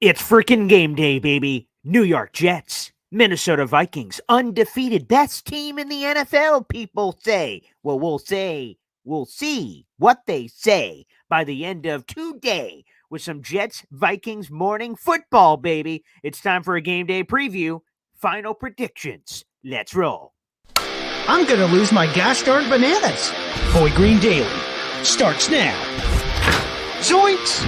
It's freaking game day, baby. New York Jets, Minnesota Vikings, undefeated, best team in the NFL, people say. Well, we'll see what they say by the end of today with some Jets Vikings morning football, baby. It's time for a game day preview. Final predictions. Let's roll. I'm going to lose my gosh darn bananas. Boy Green Daily starts now. Zoinks!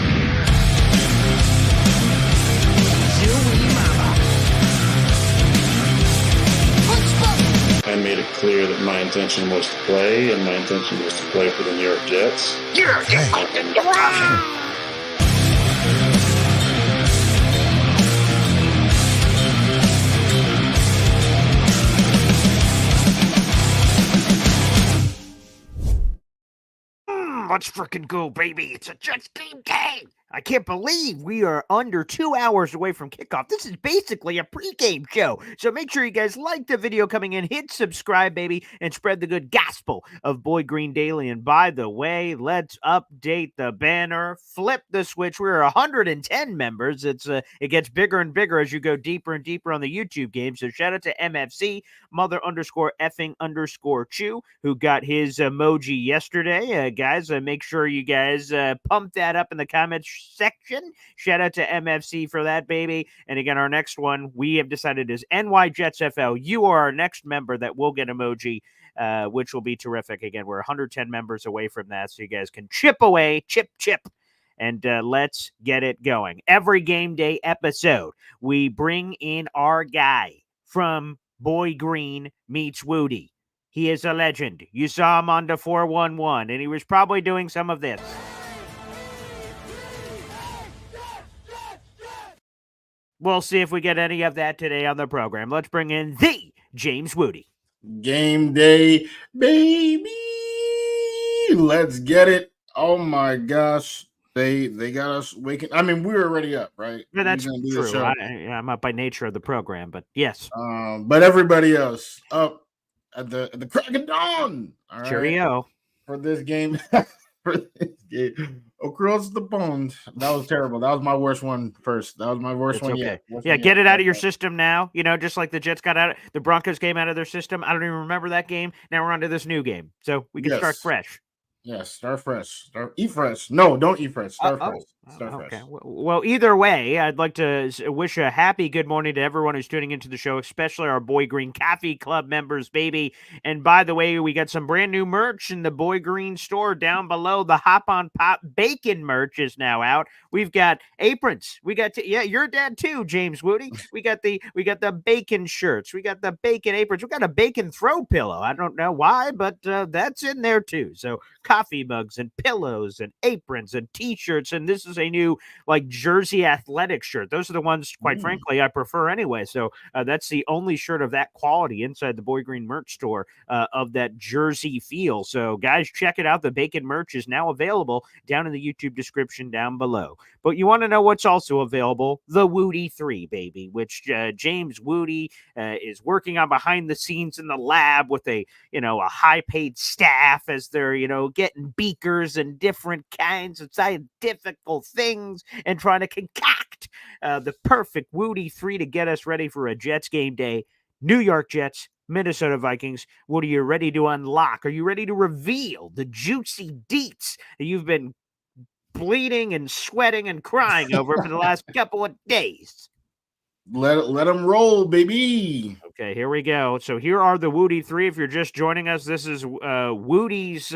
I made it clear that my intention was to play, and my intention was to play for the New York Jets. Let's freaking go, baby. It's a Jets game day. I can't believe we are under 2 hours away from kickoff. This is basically a pregame show. So make sure you guys like the video coming in, hit subscribe, baby, and spread the good gospel of Boy Green Daily. And by the way, let's update the banner, flip the switch. We're 110 members. It gets bigger and bigger as you go deeper and deeper on the YouTube game. So shout out to MFC, mother_effing_chew, who got his emoji yesterday. Guys, make sure you guys pump that up in the comments section. Shout out to MFC for that, baby. And again, our next one we have decided is NY Jets FL. You are our next member that will get emoji, which will be terrific. Again, we're 110 members away from that, so you guys can chip away, chip, and let's get it going. Every game day episode, we bring in our guy from Boy Green Meets Wudi. He is a legend. You saw him on the 411, and he was probably doing some of this. We'll see if we get any of that today on the program. Let's bring in the James Wudi. Game day, baby. Let's get it. Oh my gosh. They got us waking. I mean, we were already up, right? Yeah, that's true. I'm up by nature of the program, but yes. But everybody else up at the crack of dawn. All right? Cheerio. For this game. Across the pond. That was terrible. That was my worst one first. That was my worst one yet. Yeah, get it out of your system now. You know, just like the Jets got out, the Broncos game out of their system. I don't even remember that game. Now we're on to this new game. So we can start fresh. Yes, start fresh. Eat fresh. No, don't eat fresh. Start fresh. Start fresh. Well, either way, I'd like to wish a happy good morning to everyone who's tuning into the show, especially our Boy Green Coffee Club members, baby. And by the way, we got some brand new merch in the Boy Green store down below. The Hop on Pop Bacon merch is now out. We've got aprons. We got your dad too, James Wudi. We got the bacon shirts. We got the bacon aprons. We got a bacon throw pillow. I don't know why, but that's in there too. So coffee mugs and pillows and aprons and t-shirts, and this is a new like jersey athletic shirt. Those are the ones, quite frankly, I prefer anyway. So that's the only shirt of that quality inside the Boy Green merch store of that jersey feel. So guys, check it out. The bacon merch is now available down in the YouTube description down below. But you want to know what's also available? The Wudi 3, baby, which James Wudi is working on behind the scenes in the lab with a high-paid staff as they're, getting beakers and different kinds of scientific things and trying to concoct the perfect Wudi 3 to get us ready for a Jets game day. New York Jets, Minnesota Vikings. What are you ready to unlock? Are you ready to reveal the juicy deets that you've been bleeding and sweating and crying over for the last couple of days? Let them roll, baby. Okay, here we go. So here are the Wudi 3. If you're just joining us, this is Wudi's,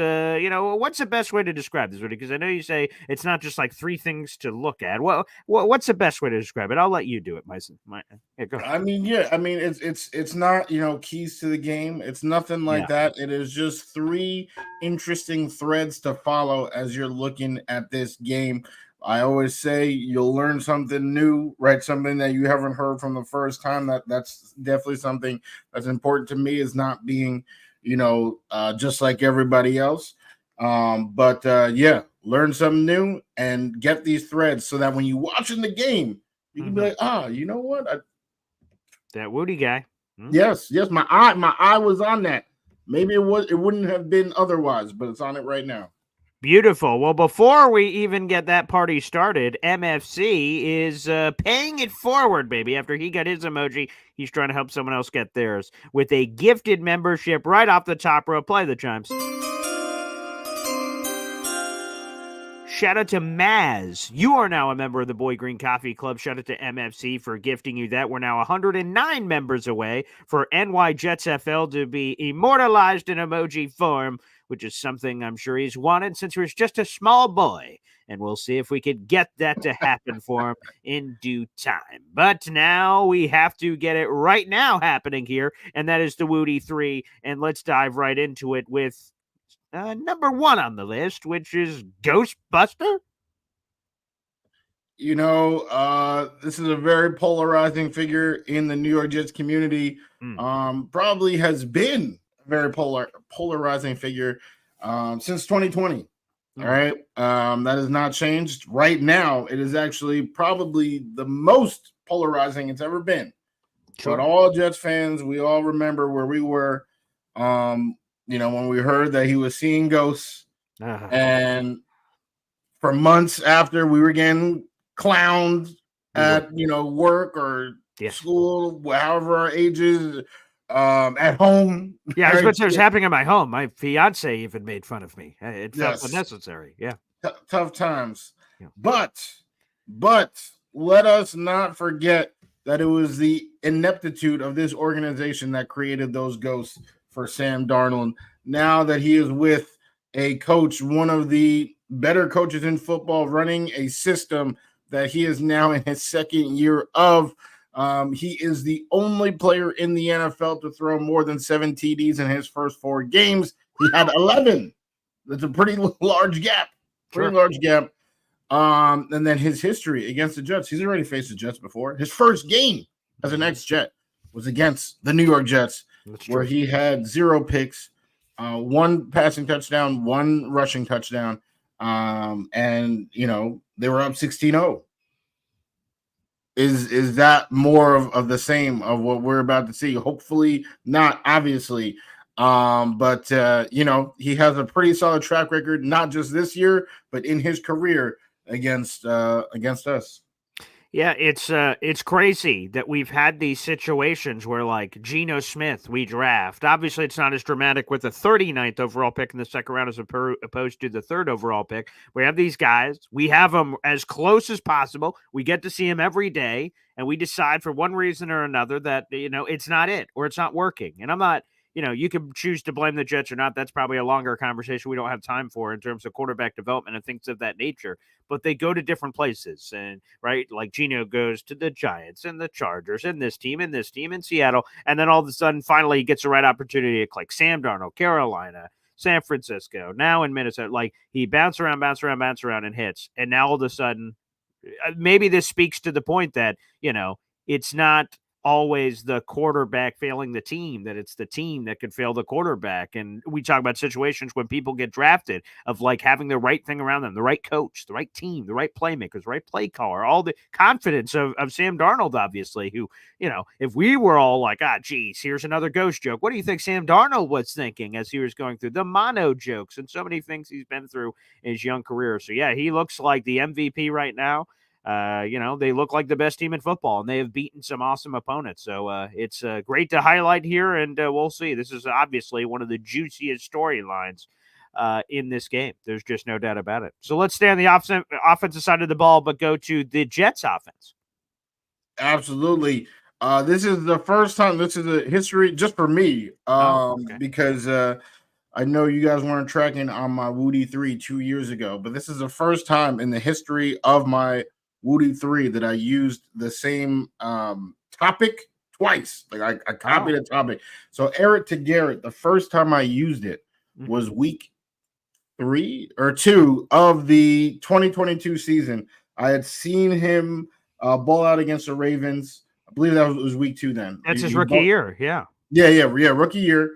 what's the best way to describe this, Wudi? Because I know you say it's not just like 3 things to look at. Well, what's the best way to describe it? I'll let you do it, Mason. Go ahead. It's not, keys to the game. It's nothing like that. It is just 3 interesting threads to follow as you're looking at this game. I always say you'll learn something new, right? Something that you haven't heard from the first time. That's definitely something that's important to me, is not being, just like everybody else. Learn something new and get these threads so that when you watching the game, you can be like, you know what? That Wudi guy. Yes, my eye was on that. Maybe it wouldn't have been otherwise, but it's on it right now. Beautiful. Well, before we even get that party started, MFC is paying it forward, baby. After he got his emoji, he's trying to help someone else get theirs with a gifted membership right off the top row. Play the chimes. Shout out to Maz. You are now a member of the Boy Green Coffee Club. Shout out to MFC for gifting you that. We're now 109 members away for NY Jets FL to be immortalized in emoji form, which is something I'm sure he's wanted since he was just a small boy. And we'll see if we could get that to happen for him in due time. But now we have to get it right now happening here, and that is the Wudi 3. And let's dive right into it with number one on the list, which is Ghostbuster. This is a very polarizing figure in the New York Jets community. Probably has been a very polarizing figure since 2020. All right. That has not changed. Right now, it is actually probably the most polarizing it's ever been. Sure. But all Jets fans, we all remember where we were when we heard that he was seeing ghosts, and for months after, we were getting clowned at work or school, however our ages, at home. Yeah, I was going to say it was happening in my home. My fiance even made fun of me. It felt unnecessary. Yeah, tough times. Yeah. But let us not forget that it was the ineptitude of this organization that created those ghosts for Sam Darnold. Now that he is with a coach, one of the better coaches in football, running a system that he is now in his second year of. He is the only player in the NFL to throw more than 7 TDs in his first 4 games. He had 11. That's a pretty large gap. Large gap. And then his history against the Jets. He's already faced the Jets before. His first game as an ex-Jet was against the New York Jets, where he had 0 picks, 1 passing touchdown, 1 rushing touchdown. And they were up 16-0. Is that more of the same of what we're about to see? Hopefully not, obviously. But he has a pretty solid track record, not just this year, but in his career against us. Yeah, it's crazy that we've had these situations where, like, Geno Smith, we draft. Obviously, it's not as dramatic with the 39th overall pick in the second round as opposed to the 3rd overall pick. We have these guys. We have them as close as possible. We get to see them every day, and we decide for one reason or another that, it's not it or it's not working. And I'm not, you can choose to blame the Jets or not. That's probably a longer conversation we don't have time for in terms of quarterback development and things of that nature. But they go to different places, and right, like Geno goes to the Giants and the Chargers and this team in Seattle, and then all of a sudden, finally, he gets the right opportunity to like Sam Darnold, Carolina, San Francisco, now in Minnesota. Like he bounce around, and hits, and now all of a sudden, maybe this speaks to the point that it's not always the quarterback failing the team, that it's the team that could fail the quarterback. And we talk about situations when people get drafted of like having the right thing around them, the right coach, the right team, the right playmakers, the right play caller, all the confidence of Sam Darnold, obviously, who, if we were all like, geez, here's another ghost joke. What do you think Sam Darnold was thinking as he was going through the mono jokes and so many things he's been through in his young career? So yeah, he looks like the MVP right now. They look like the best team in football, and they have beaten some awesome opponents. So it's great to highlight here, and we'll see. This is obviously one of the juiciest storylines in this game. There's just no doubt about it. So let's stay on the offensive side of the ball, but go to the Jets offense. Absolutely. This is the first time. This is a history just for me, because I know you guys weren't tracking on my Wudi 3 2 years ago, but this is the first time in the history of my Wudi 3 that I used the same topic twice. Like I copied a topic. So Eric to Garrett, the first time I used it was week 3 or 2 of the 2022 season. I had seen him ball out against the Ravens. I believe that was week 2 then. That's his rookie year. Yeah. Yeah. Rookie year.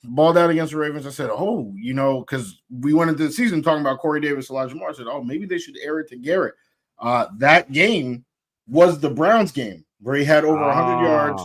Balled out against the Ravens. I said, because we went into the season talking about Corey Davis, Elijah Moore. I said, maybe they should air it to Garrett. That game was the Browns game where he had over 100 yards,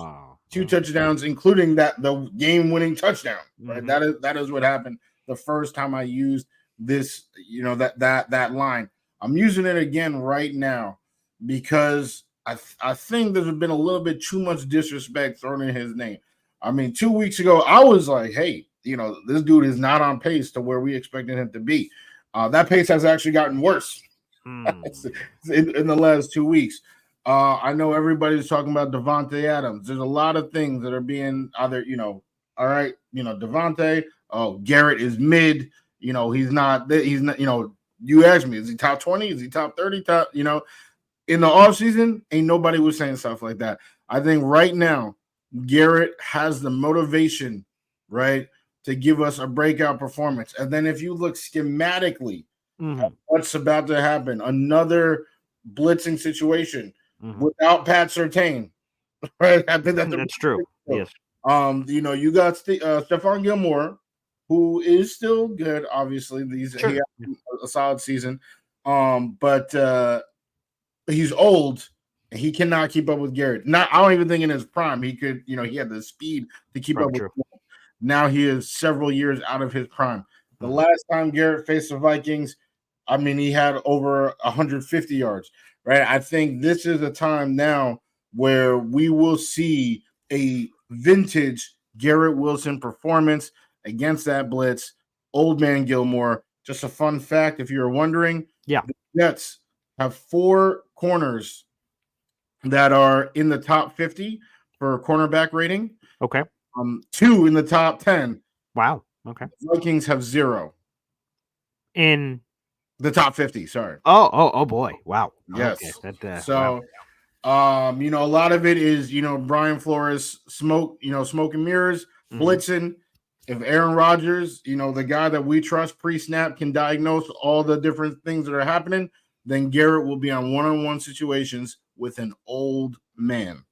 2 touchdowns, including the game-winning touchdown. Right, that is what happened the first time I used this, that line. I'm using it again right now because I think there's been a little bit too much disrespect thrown in his name. I mean, 2 weeks ago, I was like, hey, this dude is not on pace to where we expected him to be. That pace has actually gotten worse in the last 2 weeks. I know everybody's talking about Devontae Adams. There's a lot of things that are being either, all right, Devontae, Garrett is mid, he's not, you asked me, is he top 20? Is he top 30? In the offseason, ain't nobody was saying stuff like that. I think right now, Garrett has the motivation, right, to give us a breakout performance. And then if you look schematically at what's about to happen, another blitzing situation without Pat Surtain, right? I think that's true. Yes. You got Stephon Gilmore, who is still good. Obviously, he had a solid season, but he's old and he cannot keep up with Garrett. I don't even think in his prime he could. He had the speed to keep up with him. Now he is several years out of his prime. The last time Garrett faced the Vikings, I mean, he had over 150 yards. Right. I think this is a time now where we will see a vintage Garrett Wilson performance against that blitz. Old man Gilmore. Just a fun fact, if you're wondering, the Jets have 4 corners that are in the top 50 for cornerback rating. Okay. 2 in the top 10. Wow. Okay. Vikings have 0 in the top 50. Sorry. Oh boy. Wow. Yes. Okay. So, wow. A lot of it is, Brian Flores smoke and mirrors, blitzing. If Aaron Rodgers, the guy that we trust pre-snap, can diagnose all the different things that are happening, then Garrett will be on one-on-one situations with an old man.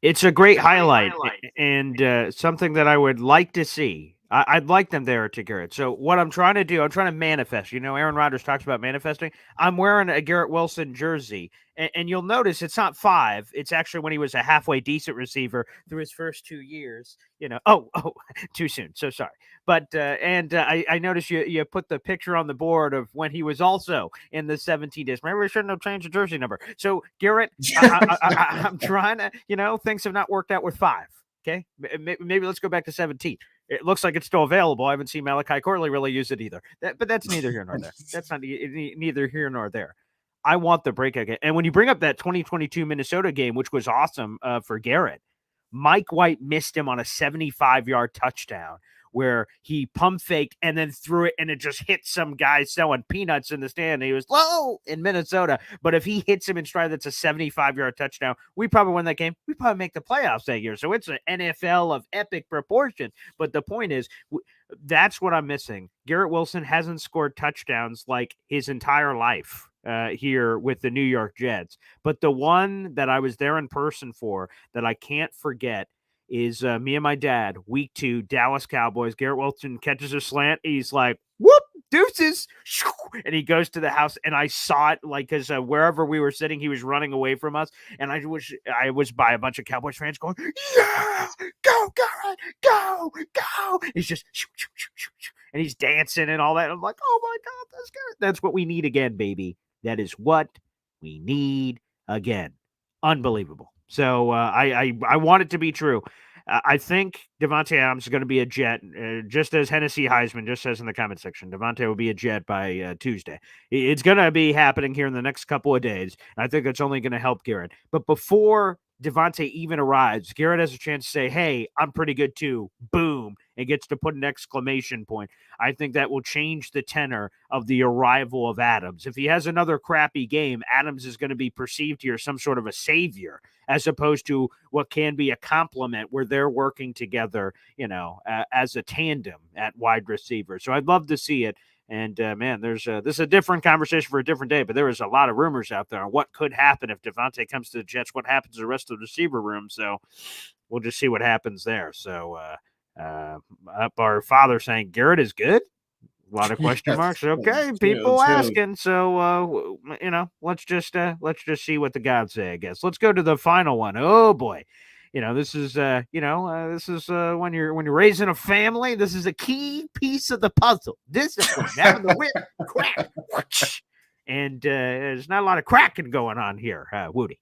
It's a great highlight and something that I would like to see. I'd like them there to Garrett. So what I'm trying to do, I'm trying to manifest. Aaron Rodgers talks about manifesting. I'm wearing a Garrett Wilson jersey, and you'll notice it's not 5. It's actually when he was a halfway decent receiver through his first 2 years. Oh, too soon. So sorry. But I noticed you put the picture on the board of when he was also in the 17 days. Maybe we shouldn't have changed the jersey number. So Garrett, I'm trying to, things have not worked out with 5. Okay, maybe let's go back to 17. It looks like it's still available. I haven't seen Malachi Corley really use it either. But that's neither here nor there. That's not neither here nor there. I want the breakout game. And when you bring up that 2022 Minnesota game, which was awesome for Garrett, Mike White missed him on a 75-yard touchdown where he pump faked and then threw it, and it just hit some guy selling peanuts in the stand. He was low in Minnesota. But if he hits him in stride, that's a 75-yard touchdown. We probably win that game. We probably make the playoffs that year. So it's an NFL of epic proportions. But the point is, that's what I'm missing. Garrett Wilson hasn't scored touchdowns like his entire life here with the New York Jets. But the one that I was there in person for that I can't forget is me and my dad, week 2, Dallas Cowboys. Garrett Wilson catches a slant. He's like, whoop, deuces. And he goes to the house, and I saw it because wherever we were sitting, he was running away from us. And I was by a bunch of Cowboys fans going, yeah, go, Garrett, go. He's just, and he's dancing and all that. I'm like, oh, my God, that's Garrett. That's what we need again, baby. That is what we need again. Unbelievable. So I want it to be true. I think Devontae Adams is going to be a Jet, just as Hennessy Heisman just says in the comment section. Devontae will be a Jet by Tuesday. It's going to be happening here in the next couple of days. I think it's only going to help Garrett. But before Devontae even arrives, Garrett has a chance to say, hey, I'm pretty good too. Boom. And gets to put an exclamation point. I think that will change the tenor of the arrival of Adams. If he has another crappy game, Adams is going to be perceived here as some sort of a savior, as opposed to what can be a compliment where they're working together, as a tandem at wide receiver. So I'd love to see it. And, man, this is a different conversation for a different day, but there is a lot of rumors out there on what could happen if Devontae comes to the Jets, what happens to the rest of the receiver room. So we'll just see what happens there. So up our father saying Garrett is good. A lot of question marks. Okay, people asking. So let's just see what the gods say, I guess. Let's go to the final one. Oh boy. This is when you're raising a family. This is a key piece of the puzzle. Discipline, having the whip crack, whoosh. And there's not a lot of cracking going on here, Woody.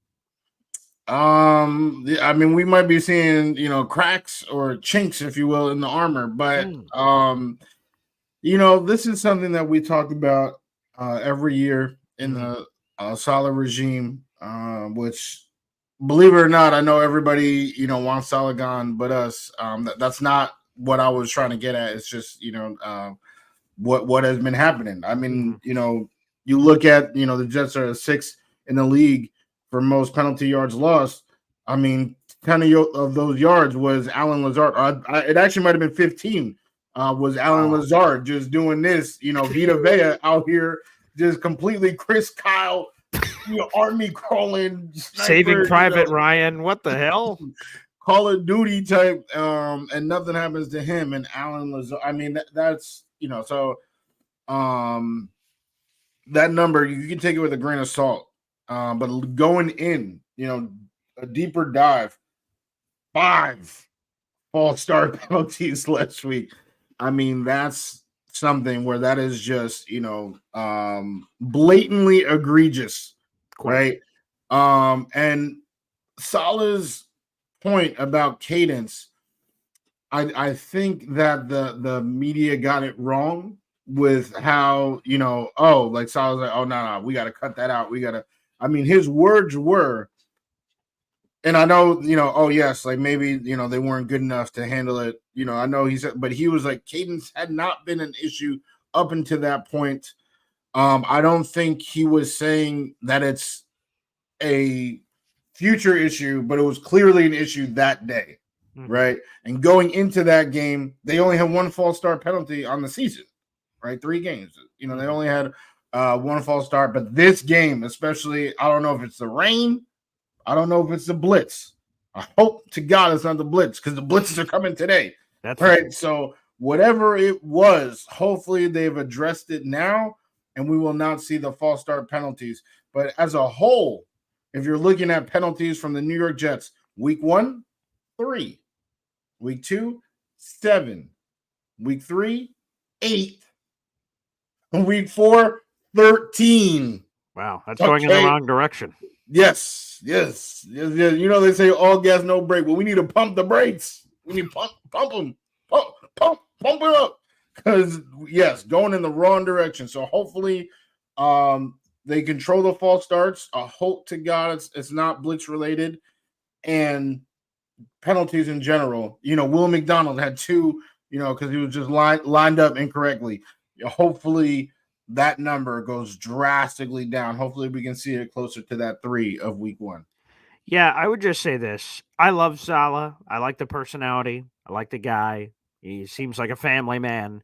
I mean, we might be seeing, cracks or chinks, if you will, in the armor, but this is something that we talk about every year in the Saleh regime, which, believe it or not, I know everybody, wants Saleh gone, but us. That's not what I was trying to get at. It's just, what has been happening. I mean, you look at, the Jets are sixth in the league for most penalty yards lost. I mean, 10 of those yards was Alan Lazard. It actually might have been 15. Was Alan Lazard just doing this? Vita Vea out here just completely Chris Kyle, army crawling, sniper, Saving Private Ryan. What the hell? Call of Duty type, and nothing happens to him. And Alan Lazard. I mean, that's so. That number you can take it with a grain of salt. But going in, a deeper dive, 5 false start penalties last week. I mean, that's something where that is just, blatantly egregious, right? And Saleh's point about cadence, I think that the media got it wrong with how, like Saleh's like, oh, no, we got to cut that out. I mean, his words were, and I know, oh, yes, like maybe, they weren't good enough to handle it. I know he said, but he was like, cadence had not been an issue up until that point. I don't think he was saying that it's a future issue, but it was clearly an issue that day, right? And going into that game, they only had 1 false start penalty on the season, right? 3 games. They only had 1 false start, but this game, especially, I don't know if it's the rain, I don't know if it's the blitz. I hope to God it's not the blitz, because the blitzes are coming today. That's right. So whatever it was, hopefully they've addressed it now, and we will not see the false start penalties. But as a whole, if you're looking at penalties from the New York Jets, week 1, 3, week 2, 7, week 3, 8, week 4, 13. Wow, that's going in the wrong direction. Yes. They say all gas, no brake. Well, we need to pump the brakes. We need to pump them. Pump it up. Because, yes, going in the wrong direction. So hopefully they control the false starts. I hope to God it's not blitz related. And penalties in general. Will McDonald had 2, because he was just lined up incorrectly. Hopefully that number goes drastically down. Hopefully we can see it closer to that 3 of week 1. Yeah, I would just say this. I love Saleh. I like the personality. I like the guy. He seems like a family man.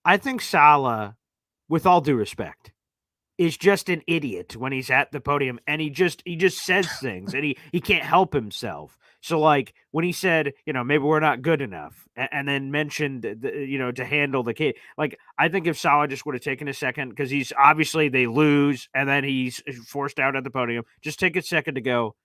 I think Saleh, with all due respect, is just an idiot when he's at the podium, and he just says things and he can't help himself. So like when he said, maybe we're not good enough, and then mentioned, to handle the kid. Like I think if Saleh just would have taken a second, because he's obviously they lose and then he's forced out at the podium, just take a second to go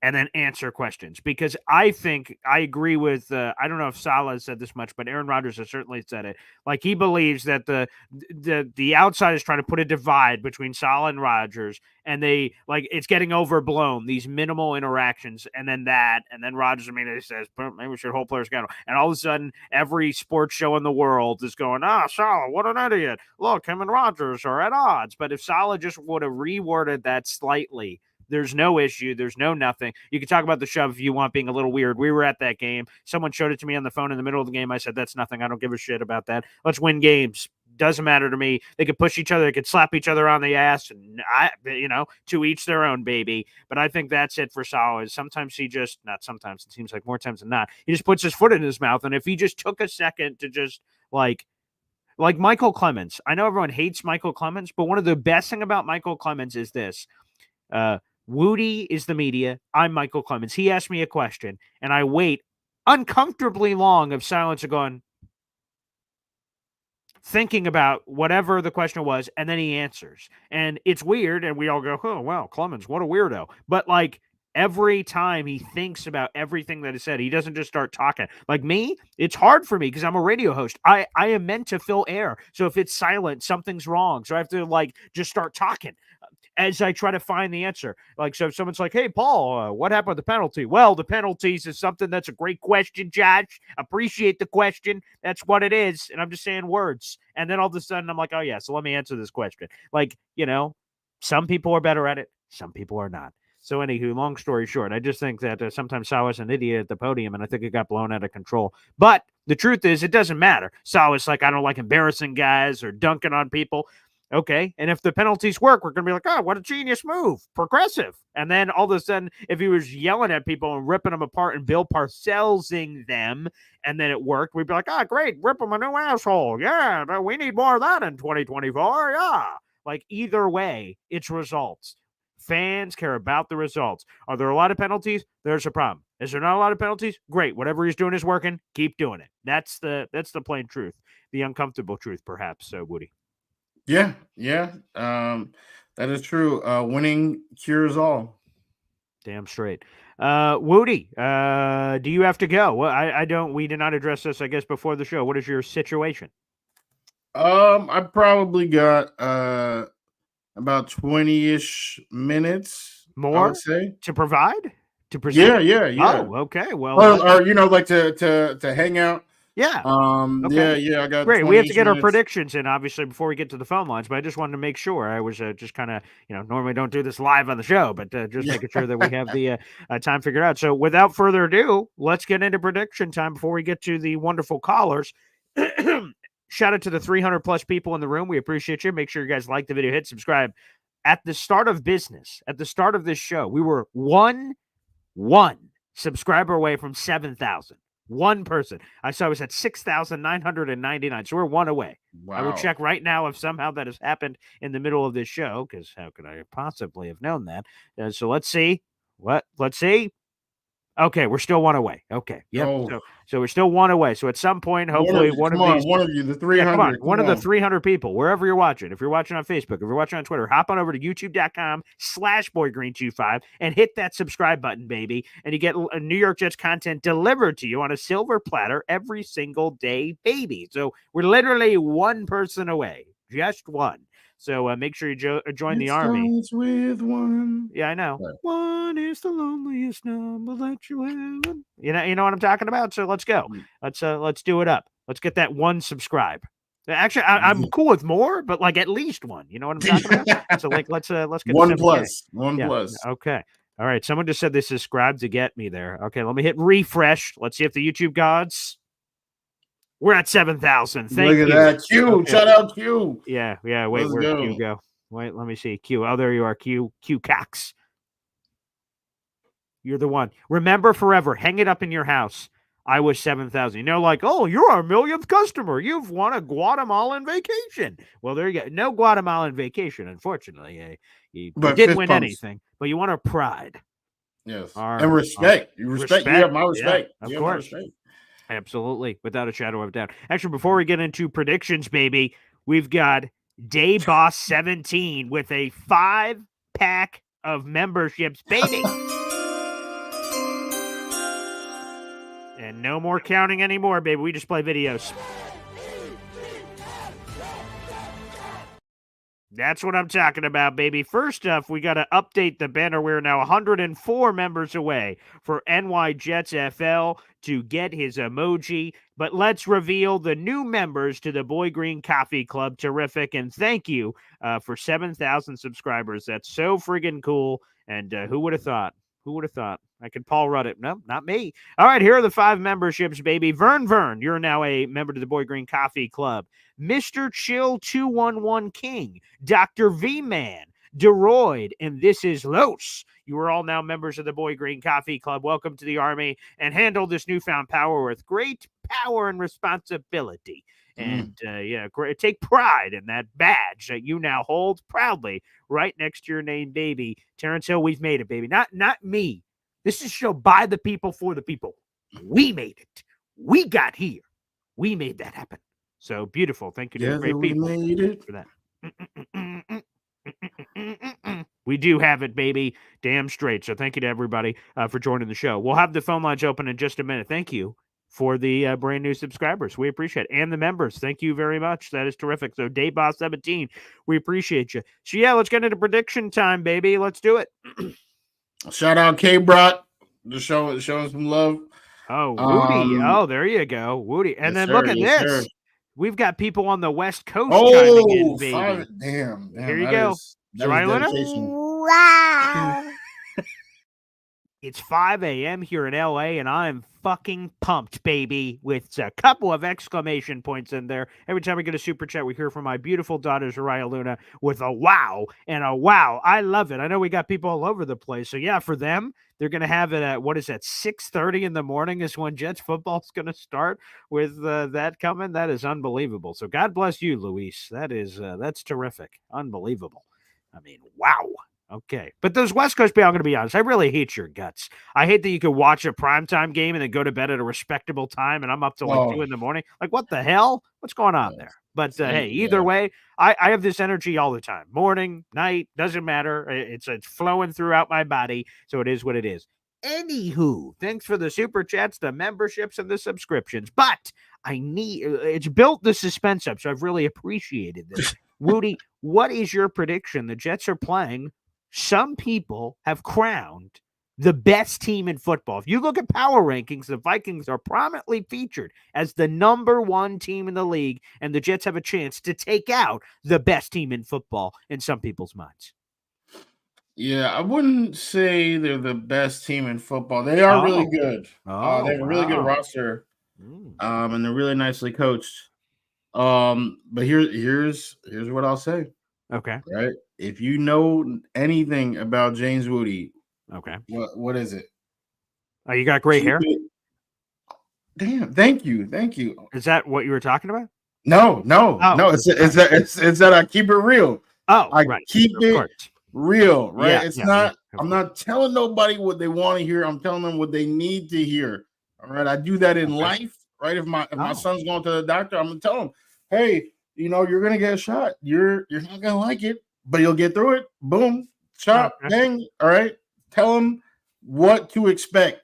and then answer questions, because I think I agree with I don't know if Saleh has said this much, but Aaron Rodgers has certainly said it. Like he believes that the outside is trying to put a divide between Saleh and Rodgers, and they like it's getting overblown, these minimal interactions, and then Rodgers immediately says maybe we should hold players accountable, and all of a sudden every sports show in the world is going, Saleh, what an idiot! Look, him and Rodgers are at odds. But if Saleh just would have reworded that slightly, there's no issue. There's no nothing. You can talk about the shove if you want being a little weird. We were at that game. Someone showed it to me on the phone in the middle of the game. I said, that's nothing. I don't give a shit about that. Let's win games. Doesn't matter to me. They could push each other. They could slap each other on the ass. And to each their own, baby. But I think that's it for Saleh. Sometimes not sometimes, it seems like more times than not, he just puts his foot in his mouth. And if he just took a second to just like Michael Clemens. I know everyone hates Michael Clemens, but one of the best thing about Michael Clemens is this. Wudi is the media. I'm Michael Clemens. He asked me a question, and I wait uncomfortably long of silence of going, thinking about whatever the question was, and then he answers. And it's weird, and we all go, oh, wow, Clemens, what a weirdo. But, like, Every time he thinks about everything that is said, he doesn't just start talking. Like me, it's hard for me because I'm a radio host. I am meant to fill air. So if it's silent, something's wrong. So I have to like just start talking as I try to find the answer. Like, so if someone's like, hey, Paul, what happened with the penalty? Well, the penalties is something that's a great question, Josh. Appreciate the question. That's what it is. And I'm just saying words. And then all of a sudden I'm like, oh, yeah, so let me answer this question. Like, some people are better at it. Some people are not. So anywho, long story short, I just think that sometimes Salah's an idiot at the podium, and I think it got blown out of control. But the truth is, it doesn't matter. Salah's like, I don't like embarrassing guys or dunking on people. Okay, and if the penalties work, we're going to be like, oh, what a genius move, progressive. And then all of a sudden, if he was yelling at people and ripping them apart and Bill Parcellsing them, and then it worked, we'd be like, oh, great, rip them a new asshole. Yeah, but we need more of that in 2024. Yeah. Like either way, it's results. Fans care about the results. Are there a lot of penalties? There's a problem. Is there not a lot of penalties? Great. Whatever he's doing is working. Keep doing it. That's the plain truth. The uncomfortable truth, perhaps. So, Woody. Yeah. That is true. Winning cures all. Damn straight. Woody, do you have to go? Well, I don't. We did not address this, I guess, before the show. What is your situation? I probably got about 20-ish minutes. More, I would say, to provide, to present. Yeah. Oh, okay. Well, or like to hang out. Yeah. Okay. Yeah. I got great. We have to get our minutes. predictions in, obviously, before we get to the phone lines. But I just wanted to make sure. I was just kind of, normally don't do this live on the show, but just making sure that we have the time figured out. So without further ado, let's get into prediction time before we get to the wonderful callers. Shout out to the 300 plus people in the room. We appreciate you. Make sure you guys like the video, hit subscribe. At the start of business, at the start of this show, we were one subscriber away from 7,000. One person. I saw it was at 6,999. So we're one away. Wow. I will check right now if somehow that has happened in the middle of this show, because how could I possibly have known that? So let's see. Let's see. Okay, we're still one away. Okay. Yep. Oh. So we're still one away. So at some point, hopefully one of you, the 300. One of the 300 people, wherever you're watching. If you're watching on Facebook, if you're watching on Twitter, hop on over to youtube.com/boygreen25 and hit that subscribe button, baby. And you get New York Jets content delivered to you on a silver platter every single day, baby. So we're literally one person away, just one. So make sure you join the army. With one. Yeah, I know. Right. One is the loneliest number that you ever. You know what I'm talking about. So let's go. Let's do it up. Let's get that one subscribe. Actually, I'm cool with more, but like at least one. You know what I'm talking about. So like let's get one plus. One plus. Okay. All right. Someone just said they subscribed to get me there. Okay. Let me hit refresh. Let's see if the YouTube gods. We're at 7,000. Thank you. Look at that. Q. Okay. Shout out Q. Yeah. Wait, where'd Q go? Wait, let me see. Q. Oh, there you are. Q Cox. You're the one. Remember forever. Hang it up in your house. I was 7,000. Like, oh, you're our millionth customer. You've won a Guatemalan vacation. Well, there you go. No Guatemalan vacation, unfortunately. You didn't win anything, but you won our pride. Yes. And respect. You respect. You have my respect. Yeah, of course. Absolutely. Without a shadow of a doubt. Actually, before we get into predictions, baby, we've got Day Boss 17 with a 5-pack of memberships, baby. And no more counting anymore, baby. We just play videos. That's what I'm talking about, baby. First off, we got to update the banner. We're now 104 members away for NY Jets FL to get his emoji. But let's reveal the new members to the Boy Green Coffee Club. Terrific. And thank you for 7,000 subscribers. That's so friggin' cool. And who would have thought? Who would have thought? I could Paul Rudd it. No, not me. All right, here are the 5 memberships, baby. Vern, you're now a member to the Boy Green Coffee Club. Mr. Chill 211 King, Dr. V-Man, Deroyd, and This Is Los. You are all now members of the Boy Green Coffee Club. Welcome to the Army, and handle this newfound power with great power and responsibility. And take pride in that badge that you now hold proudly right next to your name, baby. Terrence Hill, we've made it, baby. Not me. This is a show by the people for the people. We made it. We got here. We made that happen. So beautiful. Thank you to the great people made it. for that. We do have it, baby. Damn straight. So thank you to everybody for joining the show. We'll have the phone lines open in just a minute. Thank you for the brand new subscribers. We appreciate it. And the members. Thank you very much. That is terrific. So Dayboss17, we appreciate you. So yeah, let's get into prediction time, baby. Let's do it. Shout out K Brock. Just showing some love. Oh, Wudi. Oh, there you go. Wudi. And then look at this. Sir. We've got people on the West Coast chiming in, baby. Damn. Here you go. Wow. It's 5 a.m. here in LA, and I'm fucking pumped, baby, with a couple of exclamation points in there. Every time we get a super chat, we hear from my beautiful daughter, Zariah Luna, with a wow and a wow. I love it. I know we got people all over the place. So, yeah, for them, they're going to have it at, 6:30 in the morning is when Jets football is going to start with that coming. That is unbelievable. So, God bless you, Luis. That's terrific. Unbelievable. I mean, wow. Okay. But those West Coast people, I'm going to be honest, I really hate your guts. I hate that you could watch a primetime game and then go to bed at a respectable time, and I'm up till 2 in the morning. Like, what the hell? What's going on there? But, hey, either way, I have this energy all the time. Morning, night, doesn't matter. It's flowing throughout my body, so it is what it is. Anywho, thanks for the super chats, the memberships, and the subscriptions. But it's built the suspense up, so I've really appreciated this. Wudi, what is your prediction? The Jets are playing. Some people have crowned the best team in football. If you look at power rankings, the Vikings are prominently featured as the number 1 team in the league, and the Jets have a chance to take out the best team in football in some people's minds. Yeah, I wouldn't say they're the best team in football. They are really good. They have a really good roster, and they're really nicely coached. But here's what I'll say. Okay. Right. If you know anything about James Wudi, okay, what is it? Oh, you got great hair. Damn, thank you. Is that what you were talking about? No. It's that I keep it real. I keep it real, right? I'm not telling nobody what they want to hear. I'm telling them what they need to hear. All right. I do that in life, right? If my son's going to the doctor, I'm gonna tell him, hey, you're gonna get a shot. You're not gonna like it, but you'll get through it. Boom, shot, bang. All right. Tell them what to expect,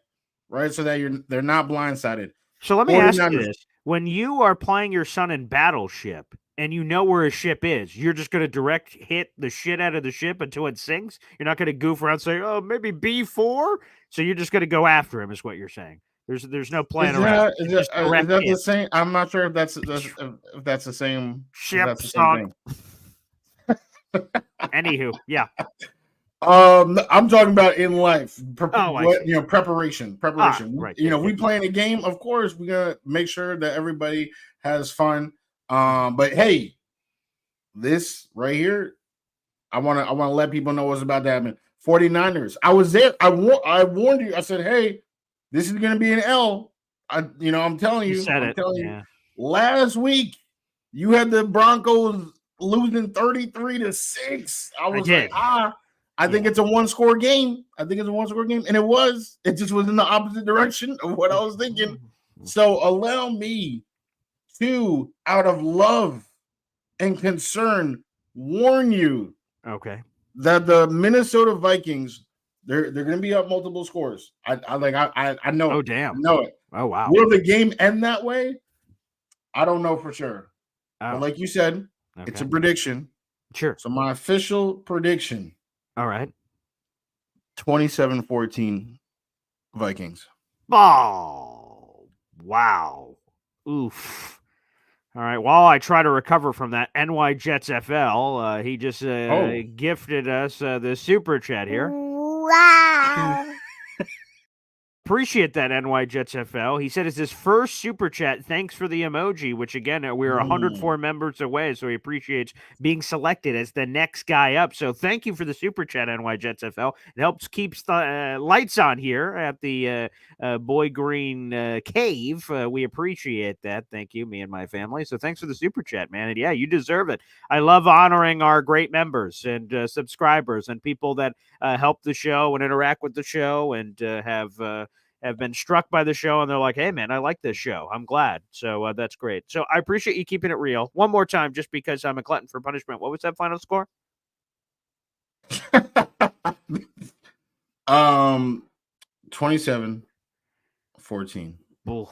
right? So that they're not blindsided. So let me ask you this: when you are playing your son in Battleship and you know where his ship is, you're just gonna direct hit the shit out of the ship until it sinks. You're not gonna goof around saying, "Oh, maybe B4." So you're just gonna go after him, is what you're saying. There's no plan around. Is that the same? I'm not sure if that's the same ship song. Anywho, yeah. I'm talking about in life. Preparation. Right. We playing a game. Of course, we're gonna make sure that everybody has fun. But hey, this right here, I want to let people know what's about to happen. 49ers. I was there. I warned you. I said, hey. This is going to be an L. I'm telling you. I'm telling you. Last week, you had the Broncos losing 33-6. I was like, I think it's a one-score game. And it was. It just was in the opposite direction of what I was thinking. So allow me to, out of love and concern, warn you. Okay. That the Minnesota Vikings. They're going to be up multiple scores. I know. Oh, damn. I know it. Oh, wow. Will the game end that way? I don't know for sure. But like you said, it's a prediction. Sure. So my official prediction. All right. 27-14 Vikings. Oh, wow. Oof. All right. While I try to recover from that, NY Jets FL, he just gifted us the super chat here. Wow. Appreciate that, NY Jets FL. He said it's his first super chat. Thanks for the emoji, which again, we're 104 members away, so he appreciates being selected as the next guy up. So thank you for the super chat, NY Jets FL. It helps keeps the lights on here at the Boy Green Cave. We appreciate that. Thank you, me and my family. So thanks for the super chat, man. And yeah, you deserve it. I love honoring our great members and subscribers and people that help the show and interact with the show and have been struck by the show, and they're like, hey, man, I like this show. I'm glad. So that's great. So I appreciate you keeping it real. One more time, just because I'm a glutton for punishment. What was that final score? um, 27-14. Ooh,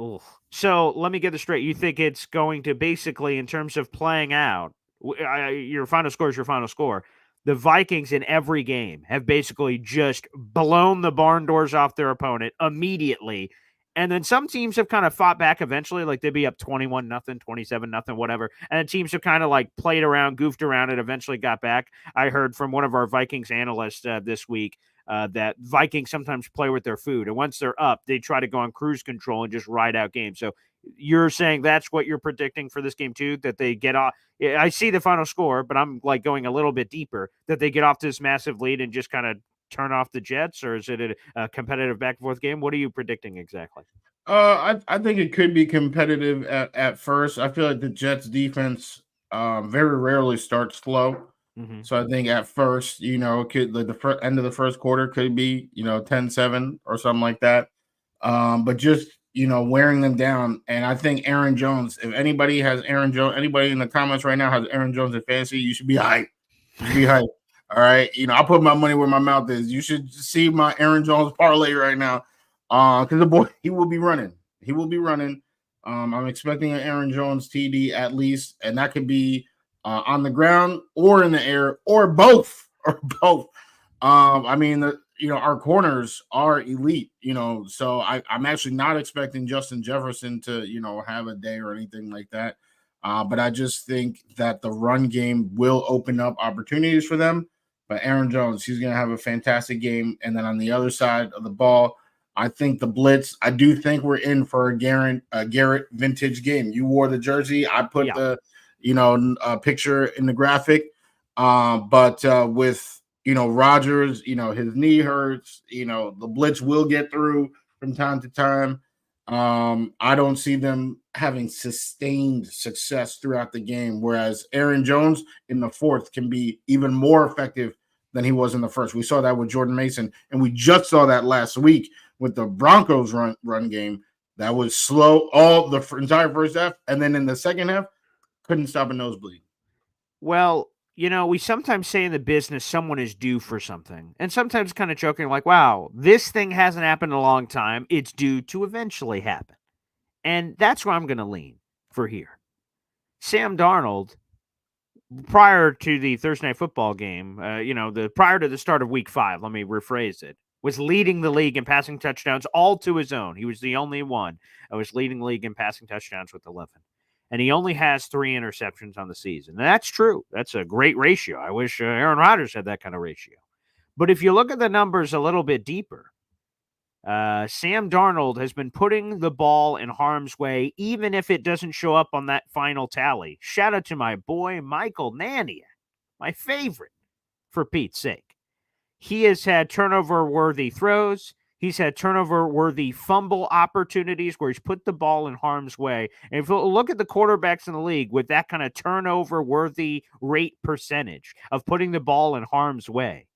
ooh. So let me get this straight. You think it's going to basically, in terms of playing out, your final score is your final score. The Vikings in every game have basically just blown the barn doors off their opponent immediately. And then some teams have kind of fought back eventually, like they'd be up 21-0, 27-0, whatever. And then teams have kind of like played around, goofed around, and eventually got back. I heard from one of our Vikings analysts this week that Vikings sometimes play with their food. And once they're up, they try to go on cruise control and just ride out games. So you're saying that's what you're predicting for this game too, that they get off. I see the final score, but I'm like going a little bit deeper, that they get off this massive lead and just kind of turn off the Jets, or is it a competitive back and forth game? What are you predicting exactly? I think it could be competitive at first. I feel like the Jets defense very rarely starts slow. Mm-hmm. So I think at first, it could the end of the first quarter could be, 10-7 or something like that. But just, wearing them down. And I think Aaron Jones, if anybody has Aaron Jones, anybody in the comments right now has Aaron Jones in fantasy, you should be hyped. You should be hyped. All right. I put my money where my mouth is. You should see my Aaron Jones parlay right now. Because the boy, he will be running. He will be running. I'm expecting an Aaron Jones TD at least, and that could be on the ground or in the air or both or both. I mean, our corners are elite, so I'm actually not expecting Justin Jefferson to, have a day or anything like that. But I just think that the run game will open up opportunities for them. But Aaron Jones, he's going to have a fantastic game. And then on the other side of the ball, I think the blitz, I do think we're in for a Garrett vintage game. You wore the jersey. I put the, picture in the graphic. But with, Rodgers, his knee hurts, the blitz will get through from time to time. I don't see them having sustained success throughout the game, whereas Aaron Jones in the fourth can be even more effective than he was in the first. We saw that with Jordan Mason, and we just saw that last week with the Broncos run game. That was slow all the entire first half, and then in the second half, couldn't stop a nosebleed. Well, we sometimes say in the business someone is due for something. And sometimes kind of joking, like, wow, this thing hasn't happened in a long time. It's due to eventually happen. And that's where I'm going to lean for here. Sam Darnold, prior to the Thursday Night Football game, prior to the start of Week 5, let me rephrase it, was leading the league in passing touchdowns all to his own. He was the only one that was leading the league in passing touchdowns with 11. And he only has 3 interceptions on the season. And that's true. That's a great ratio. I wish Aaron Rodgers had that kind of ratio. But if you look at the numbers a little bit deeper, Sam Darnold has been putting the ball in harm's way, even if it doesn't show up on that final tally. Shout out to my boy, Michael Nania, my favorite, for Pete's sake. He has had turnover-worthy throws. He's had turnover-worthy fumble opportunities where he's put the ball in harm's way. And if you look at the quarterbacks in the league with that kind of turnover-worthy rate percentage of putting the ball in harm's way,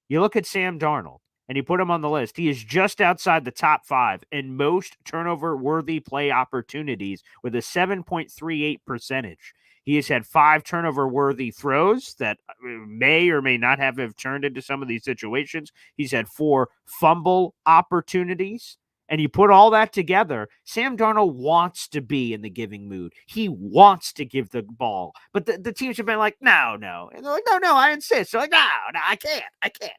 you look at Sam Darnold, and you put him on the list. He is just outside the top 5 in most turnover-worthy play opportunities with a 7.38 percentage. He has had 5 turnover-worthy throws that may or may not have turned into some of these situations. He's had 4 fumble opportunities. And you put all that together, Sam Darnold wants to be in the giving mood. He wants to give the ball. But the teams have been like, no. And they're like, no, I insist. They're like, no, I can't.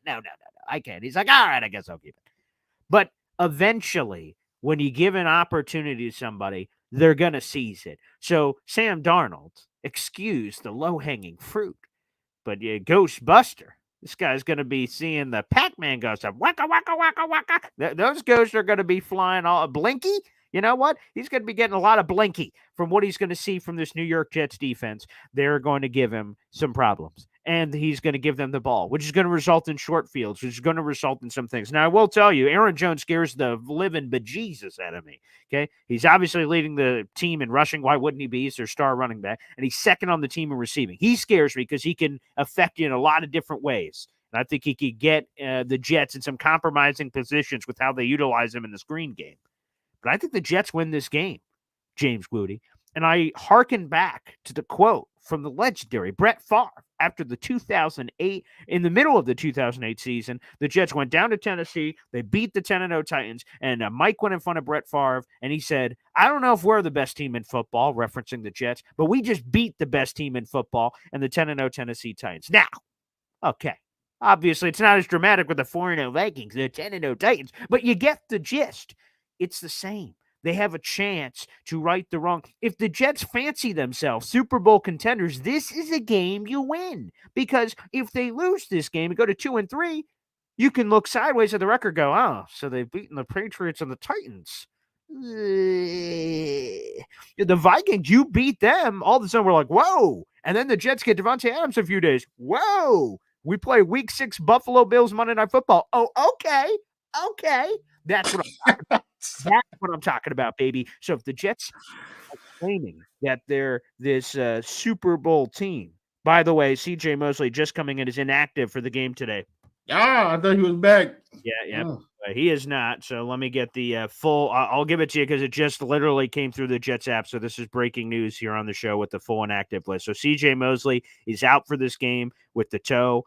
No, I can't. He's like, all right, I guess I'll keep it. But eventually, when you give an opportunity to somebody, they're going to seize it. So Sam Darnold, excuse the low-hanging fruit, but Ghostbuster, this guy's going to be seeing the Pac-Man ghost of waka, waka, waka, waka. Those ghosts are going to be flying all Blinky. You know what? He's going to be getting a lot of Blinky from what he's going to see from this New York Jets defense. They're going to give him some problems. And he's going to give them the ball, which is going to result in short fields, which is going to result in some things. Now, I will tell you, Aaron Jones scares the living bejesus out of me. Okay, he's obviously leading the team in rushing. Why wouldn't he be? He's their star running back, and he's second on the team in receiving. He scares me because he can affect you in a lot of different ways. And I think he could get the Jets in some compromising positions with how they utilize him in the screen game. But I think the Jets win this game, James Wudi. And I hearken back to the quote from the legendary Brett Favre after the 2008, in the middle of the 2008 season, the Jets went down to Tennessee. They beat the 10-0 Titans, and Mike went in front of Brett Favre, and he said, I don't know if we're the best team in football, referencing the Jets, but we just beat the best team in football and the 10-0 Tennessee Titans. Now, okay, obviously it's not as dramatic with the 4-0 Vikings, the 10-0 Titans, but you get the gist. It's the same. They have a chance to right the wrong. If the Jets fancy themselves Super Bowl contenders, this is a game you win. Because if they lose this game and go to 2-3, you can look sideways at the record, go, oh, so they've beaten the Patriots and the Titans. The Vikings, you beat them. All of a sudden, we're like, whoa. And then the Jets get Devontae Adams a few days. Whoa. We play Week 6 Buffalo Bills Monday Night Football. Oh, okay. Okay. That's what I'm talking about. That's what I'm talking about, baby. So if the Jets are claiming that they're this Super Bowl team, by the way, CJ Mosley just coming in is inactive for the game today. I thought he was back. Yeah. He is not. So let me get the full. I'll give it to you because it just literally came through the Jets app. So this is breaking news here on the show with the full inactive list. So CJ Mosley is out for this game with the toe.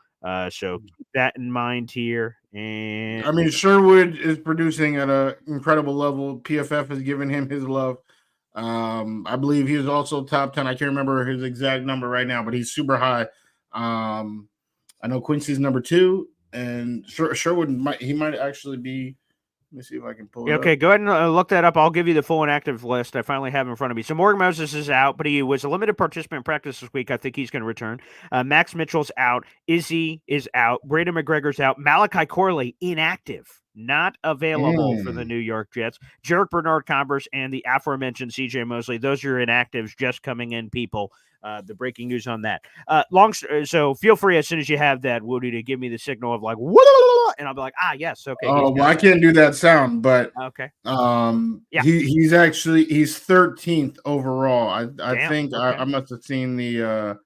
So keep that in mind here. And I mean, Sherwood is producing at an incredible level. PFF has given him his love. I believe he was also top 10. I can't remember his exact number right now, but he's super high. I know Quincy's number 2, and Sherwood might actually be. Let me see if I can pull it okay, up. go ahead and look that up. I'll give you the full inactive list. I finally have it in front of me. So Morgan Moses is out, but he was a limited participant in practice this week. I think he's going to return. Max Mitchell's out. Izzy is out. Braden McGregor's out. Malachi Corley, inactive. Not available for the New York Jets. Jarek Bernard Converse and the aforementioned CJ Mosley. Those are inactives just coming in, people. The breaking news on that. So feel free as soon as you have that, Wudi, to give me the signal of like, and I'll be like, yes, okay. Oh, well, I can't do that sound, but okay. Yeah. He's 13th overall. I think okay. I must have seen the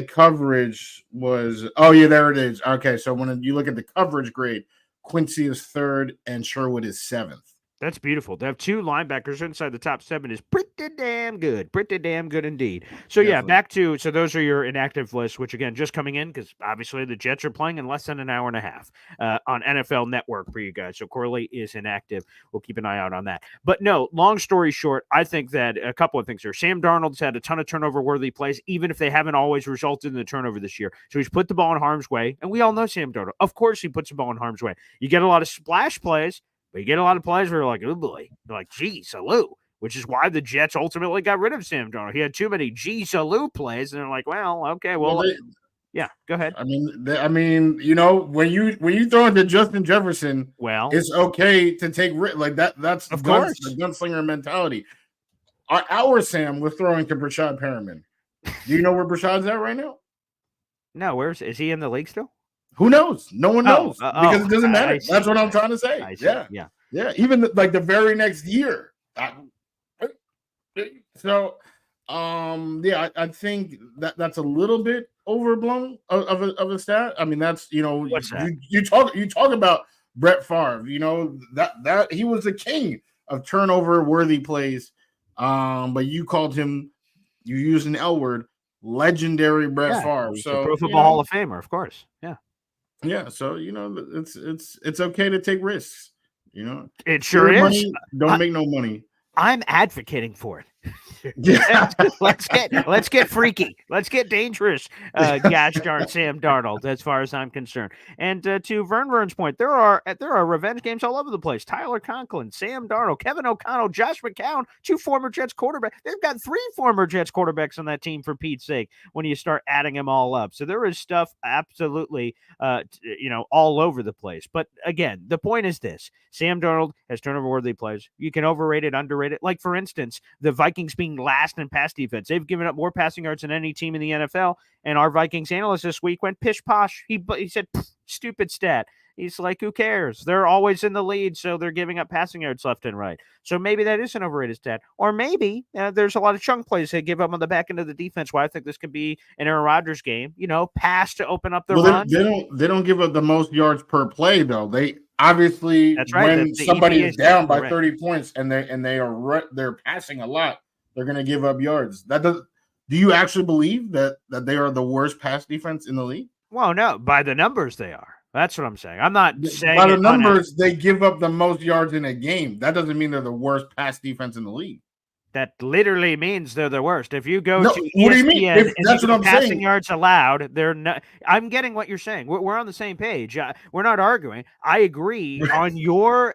coverage was. Oh yeah, there it is. Okay, so when you look at the coverage grade, Quincy is 3rd and Sherwood is 7th. That's beautiful. To have 2 linebackers inside the top 7 is pretty damn good. Pretty damn good indeed. So, definitely. Yeah, back to – so those are your inactive lists, which, again, just coming in because obviously the Jets are playing in less than an hour and a half on NFL Network for you guys. So, Corley is inactive. We'll keep an eye out on that. But, no, long story short, I think that a couple of things here. Sam Darnold's had a ton of turnover-worthy plays, even if they haven't always resulted in the turnover this year. So, he's put the ball in harm's way, and we all know Sam Darnold. Of course he puts the ball in harm's way. You get a lot of splash plays. But you get a lot of plays where you're like, oh boy, you're like, gee, salute, which is why the Jets ultimately got rid of Sam Darnold. He had too many gee, salute plays, and they're like, well, okay, yeah, go ahead. I mean, you know, when you throw into Justin Jefferson, well, it's okay to take like that. That's of course the gunslinger mentality. Our Sam was throwing to Brashad Perriman. Do you know where Brashad's at right now? No, is he in the league still? Who knows? No one knows because it doesn't matter. That's what I'm trying to say. Yeah. Even the very next year. So, I think that's a little bit overblown of a stat. I mean, that's what's that? You talk about Brett Favre. You know that he was the king of turnover worthy plays. But you called him. You used an L word. Legendary Brett Favre. So Pro Football Hall of Famer, of course. Yeah. Yeah, so it's okay to take risks. You know, it sure is. Money, don't make no money. I'm advocating for it. Yeah. let's get freaky. Let's get dangerous. Gosh darn Sam Darnold, as far as I'm concerned. And to Vern's point, there are revenge games all over the place. Tyler Conklin, Sam Darnold, Kevin O'Connell, Josh McCown, 2 former Jets quarterbacks. They've got 3 former Jets quarterbacks on that team, for Pete's sake, when you start adding them all up. So there is stuff absolutely all over the place. But again, the point is this: Sam Darnold has turnover-worthy plays. You can overrate it, underrate it. Like, for instance, the Vikings being last in pass defense. They've given up more passing yards than any team in the NFL, and our Vikings analyst this week went pish-posh. He said, stupid stat. He's like, who cares? They're always in the lead, so they're giving up passing yards left and right. So maybe that is an overrated stat. Or maybe there's a lot of chunk plays they give up on the back end of the defense. Why I think this could be an Aaron Rodgers game. Pass to open up the run. They don't give up the most yards per play, though. They obviously, that's right. When somebody is down by 30 points and they're passing a lot, they're going to give up yards. Do you actually believe that they are the worst pass defense in the league? Well, no, by the numbers they are. That's what I'm saying. I'm not saying By the it numbers, they give up the most yards in a game. That doesn't mean they're the worst pass defense in the league. That literally means they're the worst. If you go No, to what do you mean? ESPN If and that's you what go I'm passing saying. yards allowed, they're not. I'm getting what you're saying. We're on the same page. We're not arguing. I agree on your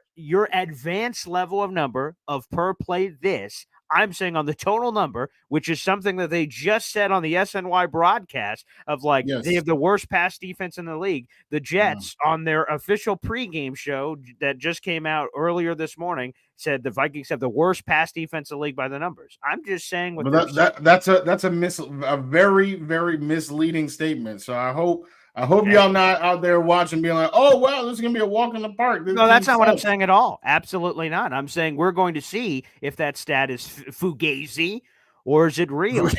advanced level of number of per play this. I'm saying on the total number, which is something that they just said on the SNY broadcast of like they Yes. have the worst pass defense in the league. The Jets on their official pregame show that just came out earlier this morning said the Vikings have the worst pass defense in the league by the numbers. I'm just saying what But that's a very, very misleading statement. So I hope y'all not out there watching being like, oh wow, this is gonna be a walk in the park. This No, team that's not what I'm sucks. saying at all. Absolutely not. I'm saying we're going to see if that stat is fugazi or is it real.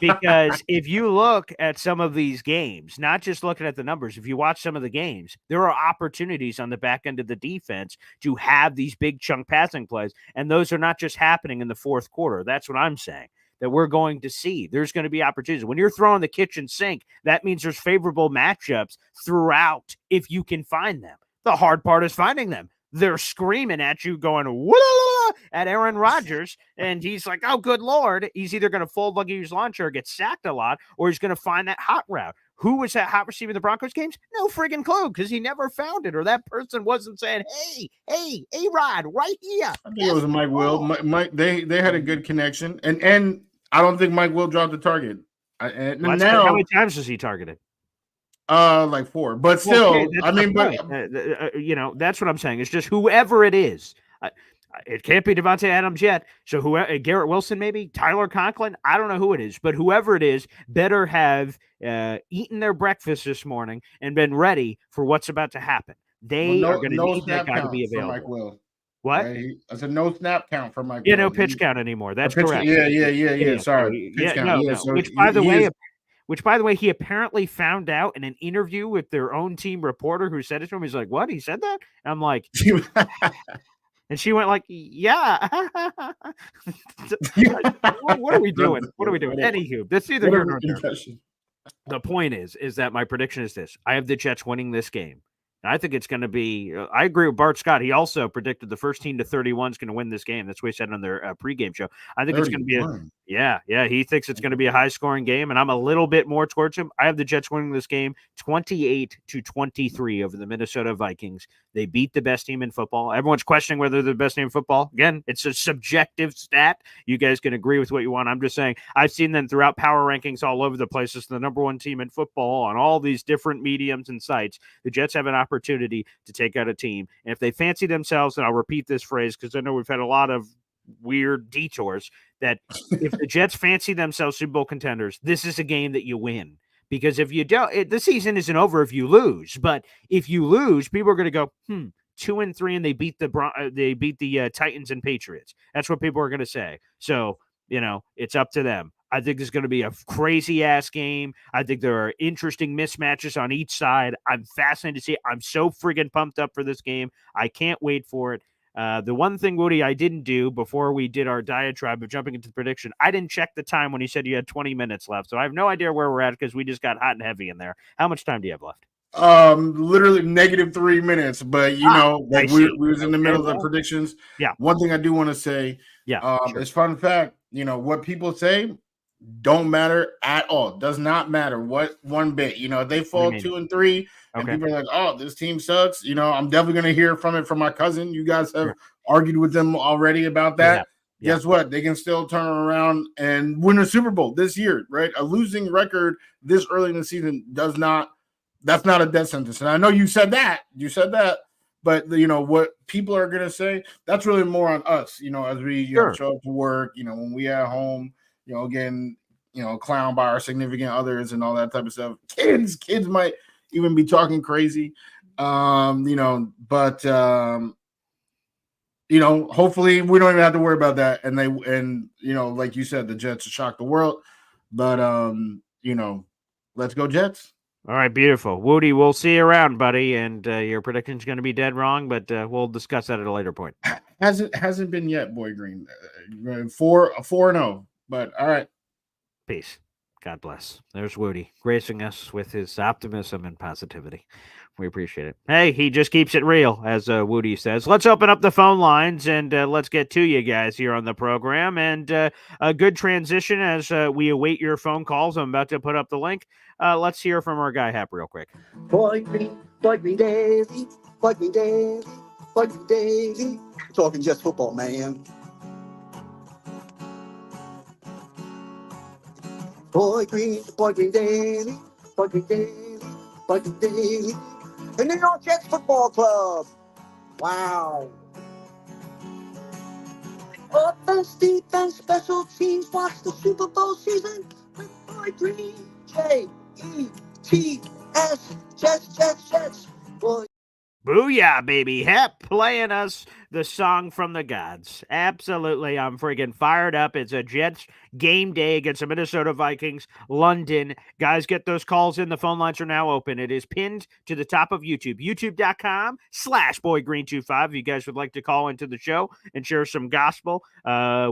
Because if you look at some of these games, not just looking at the numbers, if you watch some of the games, there are opportunities on the back end of the defense to have these big chunk passing plays. And those are not just happening in the fourth quarter. That's what I'm saying. That we're going to see. There's going to be opportunities. When you're throwing the kitchen sink, that means there's favorable matchups throughout if you can find them. The hard part is finding them. They're screaming at you, going at Aaron Rodgers, and he's like, "Oh, good Lord!" He's either going to fold like his launcher, or get sacked a lot, or he's going to find that hot route. Who was that hot receiver in the Broncos games? No friggin' clue, because he never found it, or that person wasn't saying, "Hey, A-Rod, right here." I think it was Mike Will. Mike, they had a good connection, and I don't think Mike Will dropped the target. And Well, now, how many times was he targeted? like 4, but still, Okay, I mean, but that's what I'm saying. It's just whoever it is. It can't be Devontae Adams yet. So whoever, Garrett Wilson, maybe Tyler Conklin, I don't know who it is, but whoever it is better have eaten their breakfast this morning and been ready for what's about to happen. They are going to need that guy to be available. Mike Will. What? Right? I said no snap count for Mike. Yeah, no pitch count anymore. That's correct. Yeah. Sorry. Yeah, no. So which, by the way, he apparently found out in an interview with their own team reporter who said it to him. He's like, "What? He said that?" And I'm like, and she went like, "Yeah." What are we doing? What are we doing? Anywho, that's either here or there. The point is that my prediction is this: I have the Jets winning this game. I think it's going to be. I agree with Bart Scott. He also predicted the first team to 31 is going to win this game. That's what he said on their pregame show. I think it's going to be yeah. He thinks it's going to be a high scoring game, and I'm a little bit more towards him. I have the Jets winning this game 28-23 over the Minnesota Vikings. They beat the best team in football. Everyone's questioning whether they're the best team in football. Again, it's a subjective stat. You guys can agree with what you want. I'm just saying I've seen them throughout power rankings all over the place as the number one team in football on all these different mediums and sites. The Jets have an opportunity to take out a team. And if they fancy themselves, and I'll repeat this phrase because I know we've had a lot of weird detours, that if the Jets fancy themselves Super Bowl contenders, this is a game that you win. Because if you don't, the season isn't over if you lose. But if you lose, people are going to go, 2-3, and they beat the Titans and Patriots. That's what people are going to say. So, it's up to them. I think it's going to be a crazy-ass game. I think there are interesting mismatches on each side. I'm fascinated to see it. I'm so friggin' pumped up for this game. I can't wait for it. The one thing, Woody, I didn't do before we did our diatribe of jumping into the prediction, I didn't check the time when you said you had 20 minutes left. So I have no idea where we're at because we just got hot and heavy in there. How much time do you have left? Literally -3 minutes, but we was in the middle of the predictions. Yeah. One thing I do want to say, sure. It's fun fact, what people say don't matter at all. Does not matter one bit. They fall 2-3 and people are like, "Oh, this team sucks." I'm definitely going to hear from it from my cousin. You guys have argued with them already about that. Yeah. Guess what? They can still turn around and win a Super Bowl this year, right? A losing record this early in the season that's not a death sentence. And I know you said that, but what people are going to say, that's really more on us, as we show up to work, when we at home, getting, clowned by our significant others and all that type of stuff. Kids might even be talking crazy, but hopefully we don't even have to worry about that. And like you said, the Jets shock the world, but let's go Jets. All right, beautiful. Woody, we'll see you around, buddy. And your prediction's going to be dead wrong, but we'll discuss that at a later point. Hasn't been yet, Boy Green. 4-0, but all right. Peace. God bless. There's Wudi gracing us with his optimism and positivity. We appreciate it. Hey, he just keeps it real, as Wudi says. Let's open up the phone lines and let's get to you guys here on the program. And a good transition as we await your phone calls. I'm about to put up the link. Let's hear from our guy Hap real quick. Boy Green Daily, Boy Green Daily, Boy Green Daily. Talking just football, man. Boy Green Daily, Boy Green Daily, Boy Green Daily. The New York Jets Football Club. Wow. Offense, defense, special teams. Watch the Super Bowl season with Boy Green. Jets, Jets. Boy. Booyah, baby. Hep playing us the song from the gods. Absolutely. I'm friggin' fired up. It's a Jets game day against the Minnesota Vikings, London. Guys, get those calls in. The phone lines are now open. It is pinned to the top of YouTube, youtube.com/boygreen25. If you guys would like to call into the show and share some gospel,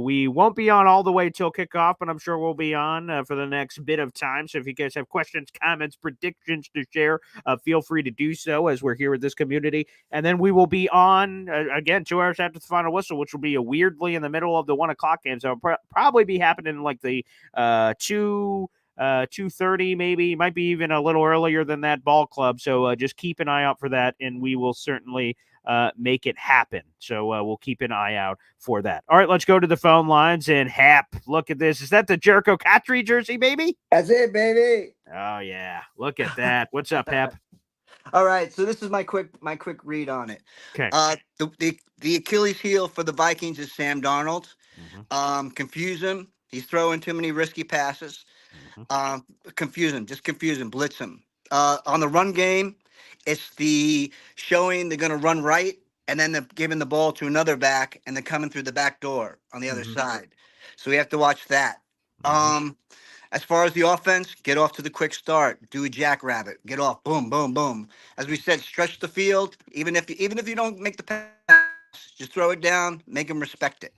we won't be on all the way till kickoff, but I'm sure we'll be on for the next bit of time. So if you guys have questions, comments, predictions to share, feel free to do so as we're here with this community. And then we will be on again 2 hours after the final whistle, which will be weirdly in the middle of the 1 o'clock game. So it'll probably be happening like the 2:30, maybe, might be even a little earlier than that, ball club. So just keep an eye out for that, and we will certainly make it happen. So we'll keep an eye out for that. All right, let's go to the phone lines. And Hap, look at this. Is that the Jericho Cotry jersey, baby? That's it, baby. Oh yeah, look at that. What's up, Hap? All right, so this is my quick read on it. Okay. The Achilles heel for the Vikings is Sam Darnold. Mm-hmm. Confuse him. He's throwing too many risky passes. Confuse him, blitz him. On the run game, it's the showing they're going to run right, and then they're giving the ball to another back, and they're coming through the back door on the other side. So we have to watch that. As far as the offense, get off to the quick start. Do a jackrabbit. Get off. Boom, boom, boom. As we said, stretch the field. Even if you don't make the pass, just throw it down. Make them respect it.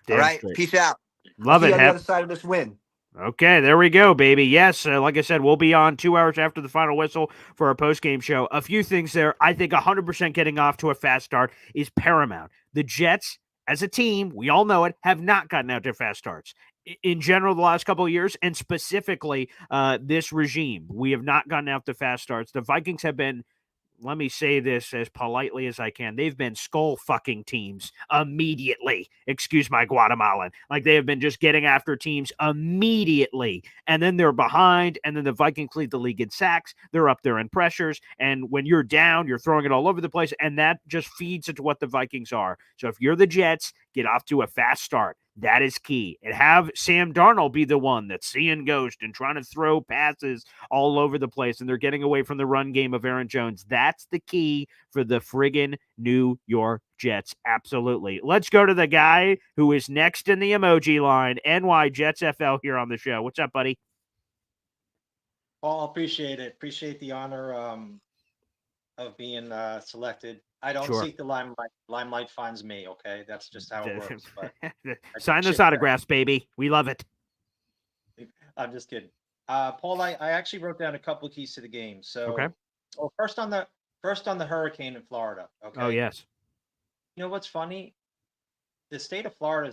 Damn all right. straight. Peace out. Love See it, you on the Hep. other side of this win. Okay, there we go, baby. Yes, like I said, we'll be on 2 hours after the final whistle for our post-game show. A few things there. I think 100% getting off to a fast start is paramount. The Jets, as a team, we all know it, have not gotten out to fast starts. In general, the last couple of years, and specifically this regime, we have not gotten out to fast starts. The Vikings have been, let me say this as politely as I can, they've been skull fucking teams immediately. Excuse my Guatemalan. Like, they have been just getting after teams immediately. And then they're behind, and then the Vikings lead the league in sacks. They're up there in pressures. And when you're down, you're throwing it all over the place. And that just feeds into what the Vikings are. So if you're the Jets, get off to a fast start. That is key. And have Sam Darnold be the one that's seeing ghost and trying to throw passes all over the place, and they're getting away from the run game of Aaron Jones. That's the key for the friggin' New York Jets. Absolutely. Let's go to the guy who is next in the emoji line, NY Jets FL, here on the show. What's up, buddy? Paul, appreciate it. Appreciate the honor of being selected. I don't seek the limelight. Limelight finds me, okay? That's just how it works. But sign those autographs, baby. We love it. I'm just kidding. Paul, I actually wrote down a couple of keys to the game. So, first on the hurricane in Florida. Okay. Oh yes. You know what's funny? The state of Florida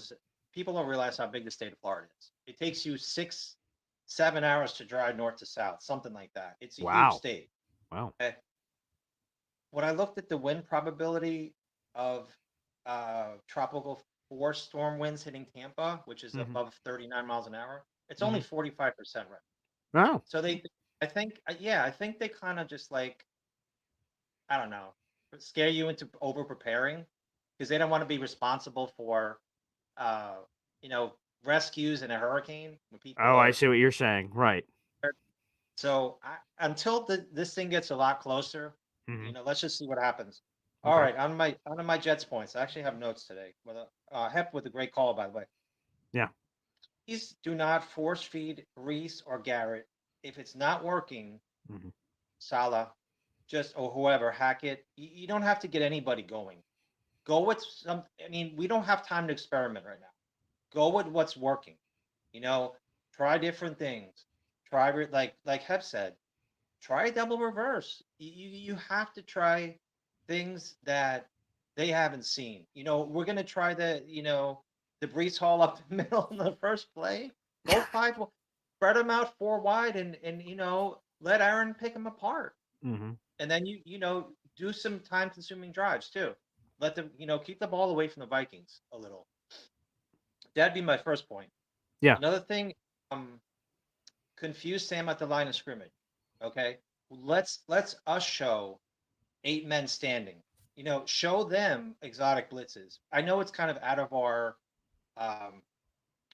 people don't realize how big the state of Florida is. It takes you 6-7 hours to drive north to south, something like that. It's a huge state. Wow. Okay. When I looked at the wind probability of tropical force storm winds hitting Tampa, which is above 39 miles an hour, it's only 45% right. Wow. So I think they kind of just, like, I don't know, scare you into over preparing because they don't want to be responsible for, rescues in a hurricane. When people I see what you're saying. Right. So until this thing gets a lot closer, let's just see what happens. All right, on my Jets points, I actually have notes today. With Hep with a great call, by the way. Yeah. Please do not force feed Reese or Garrett if it's not working. Salah, or whoever, Hackett. You don't have to get anybody going. Go with some. I mean, we don't have time to experiment right now. Go with what's working. Try different things. Try like Hep said, try a double reverse. You have to try things that they haven't seen. We're gonna try the Brees Hall up the middle in the first play. Go five, spread them out four wide, and let Aaron pick them apart. Mm-hmm. And then do some time consuming drives too. Let them keep the ball away from the Vikings a little. That'd be my first point. Yeah. Another thing, confuse Sam at the line of scrimmage. Okay, let's us show 8 men standing. Show them exotic blitzes. I know it's kind of out of our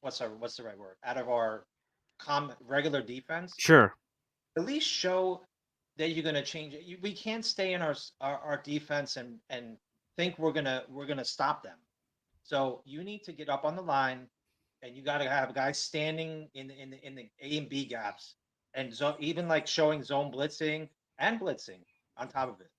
what's the right word? Out of our regular defense. Sure. At least show that you're going to change it. We can't stay in our defense and think we're gonna stop them. So you need to get up on the line, and you got to have guys standing in the A and B gaps, and even like showing zone blitzing and blitzing on top of it.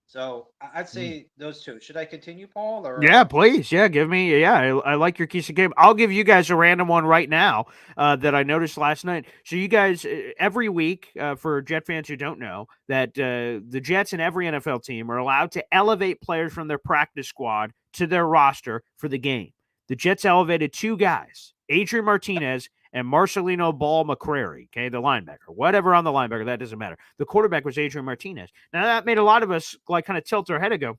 So I'd say those two. Should I continue, Paul? Or Yeah, please. Yeah, give me. Yeah, I like your keys to game. I'll give you guys a random one right now that I noticed last night. So you guys, every week, for Jet fans who don't know, that the Jets and every NFL team are allowed to elevate players from their practice squad to their roster for the game. The Jets elevated two guys, Adrian Martinez and Marcelino Ball McCrary, okay, the linebacker. Whatever on the linebacker, that doesn't matter. The quarterback was Adrian Martinez. Now, that made a lot of us like kind of tilt our head and go,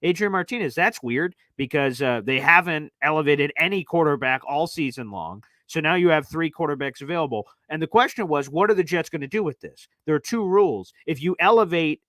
Adrian Martinez, that's weird because they haven't elevated any quarterback all season long. So now you have three quarterbacks available. And the question was, what are the Jets going to do with this? There are two rules. If you elevate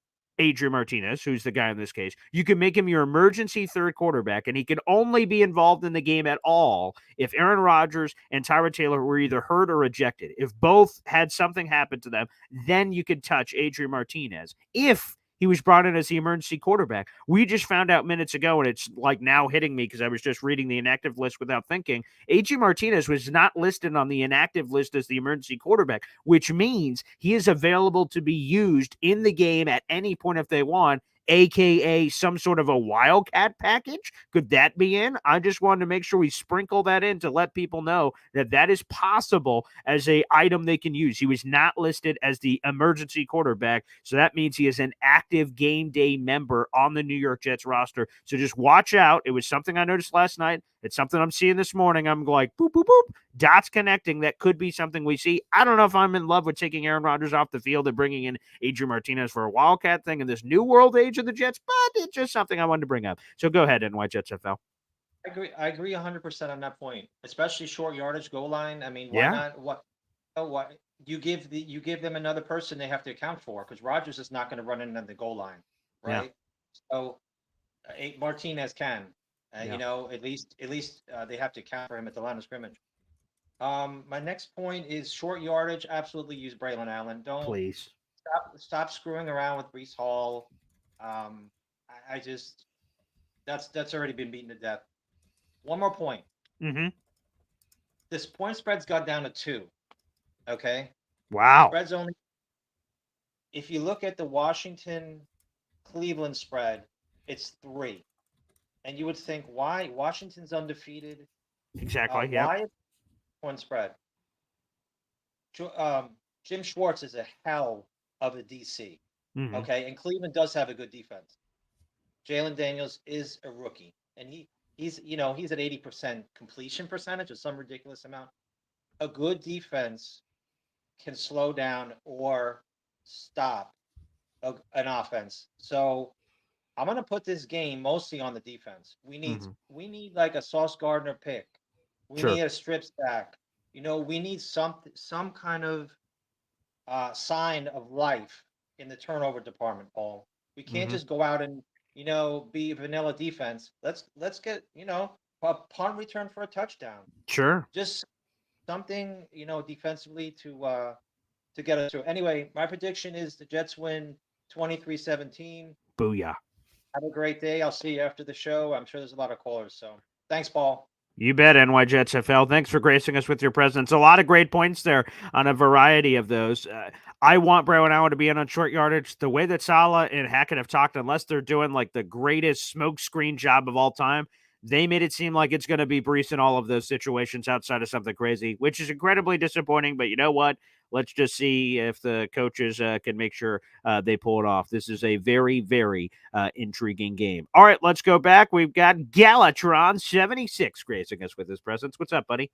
Adrian Martinez, who's the guy in this case, you can make him your emergency third quarterback, and he can only be involved in the game at all if Aaron Rodgers and Tyrod Taylor were either hurt or ejected. If both had something happen to them, then you could touch Adrian Martinez. If he was brought in as the emergency quarterback. We just found out minutes ago, and it's like now hitting me because I was just reading the inactive list without thinking. A.J. Martinez was not listed on the inactive list as the emergency quarterback, which means he is available to be used in the game at any point if they want, aka some sort of a wildcat package. Could that be in? I just wanted to make sure we sprinkle that in to let people know that that is possible as a item they can use. He was not listed as the emergency quarterback, so that means he is an active game day member on the New York Jets roster. So just watch out. It was something I noticed last night. It's something I'm seeing this morning. I'm like, boop, boop, boop. Dots connecting. That could be something we see. I don't know if I'm in love with taking Aaron Rodgers off the field and bringing in Adrian Martinez for a wildcat thing in this new world age of the Jets, but it's just something I wanted to bring up. So go ahead, NY Jets FL. I agree 100% on that point, especially short yardage goal line. I mean, why Yeah. not? What you give them another person they have to account for, because Rodgers is not going to run in on the goal line, Yeah. right? So Martinez can, Yeah. at least they have to account for him at the line of scrimmage. My next point is short yardage. Absolutely use Braylon Allen. Don't Please. stop screwing around with Brees Hall. I just that's already been beaten to death. One more point. Mm-hmm. This point spread's got down to 2. Okay. Wow. Spread's only. If you look at the Washington Cleveland spread, it's 3. And you would think, why? Washington's undefeated. Exactly. Yeah. Why point spread? Jim Schwartz is a hell of a DC. Mm-hmm. Okay. And Cleveland does have a good defense. Jalen Daniels is a rookie, and he's at 80% completion percentage or some ridiculous amount. A good defense can slow down or stop an offense. So I'm going to put this game mostly on the defense. We need like a Sauce Gardner pick. We need a strip sack. We need some kind of sign of life in the turnover department, Paul. We can't just go out and be vanilla defense. Let's get a punt return for a touchdown. Sure. Just something defensively to get us through. Anyway, my prediction is the Jets win 23-17. Booyah. Have a great day. I'll see you after the show. I'm sure there's a lot of callers. So thanks, Paul. You bet, NY Jets FL. Thanks for gracing us with your presence. A lot of great points there on a variety of those. I want Braylon Allen to be in on short yardage. The way that Saleh and Hackett have talked, unless they're doing like the greatest smoke screen job of all time, They made it seem like it's going to be Brees in all of those situations outside of something crazy, which is incredibly disappointing. But you know what? Let's just see if the coaches can make sure they pull it off. This is a very, very intriguing game. All right, let's go back. We've got Galatron76 gracing us with his presence. What's up, buddy?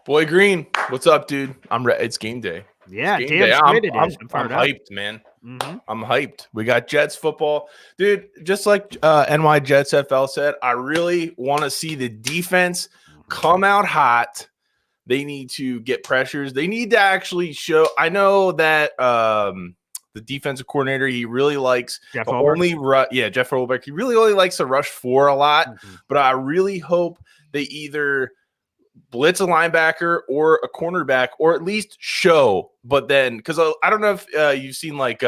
Boy Green, what's up, dude? It's game day. Yeah, it's damn straight it is. I'm hyped, man. Mm-hmm. I'm hyped. We got Jets football. Dude, just like NY Jets FL said, I really want to see the defense come out hot. They need to get pressures. They need to actually show. I know that the defensive coordinator, he really likes Jeff Jeff Holbeck. He really only likes to rush 4 a lot, but I really hope they either blitz a linebacker or a cornerback, or at least show. But then, because I don't know if you've seen like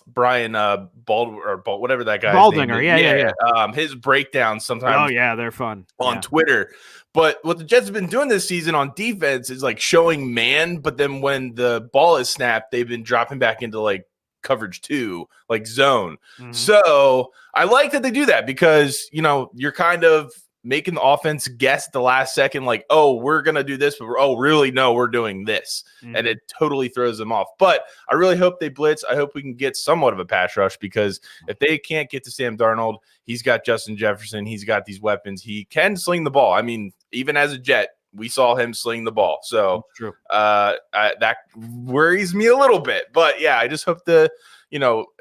Brian whatever that guy Baldinger, yeah. His breakdowns sometimes. Oh yeah, they're fun on Twitter. But what the Jets have been doing this season on defense is like showing man, but then when the ball is snapped, they've been dropping back into like coverage 2, like zone. So I like that they do that, because you're kind of making the offense guess at the last second, like, oh, we're going to do this, but really, no, we're doing this. And it totally throws them off. But I really hope they blitz. I hope we can get somewhat of a pass rush, because if they can't get to Sam Darnold, he's got Justin Jefferson. He's got these weapons. He can sling the ball. I mean, even as a Jet, we saw him sling the ball. So that worries me a little bit. But yeah, I just hope a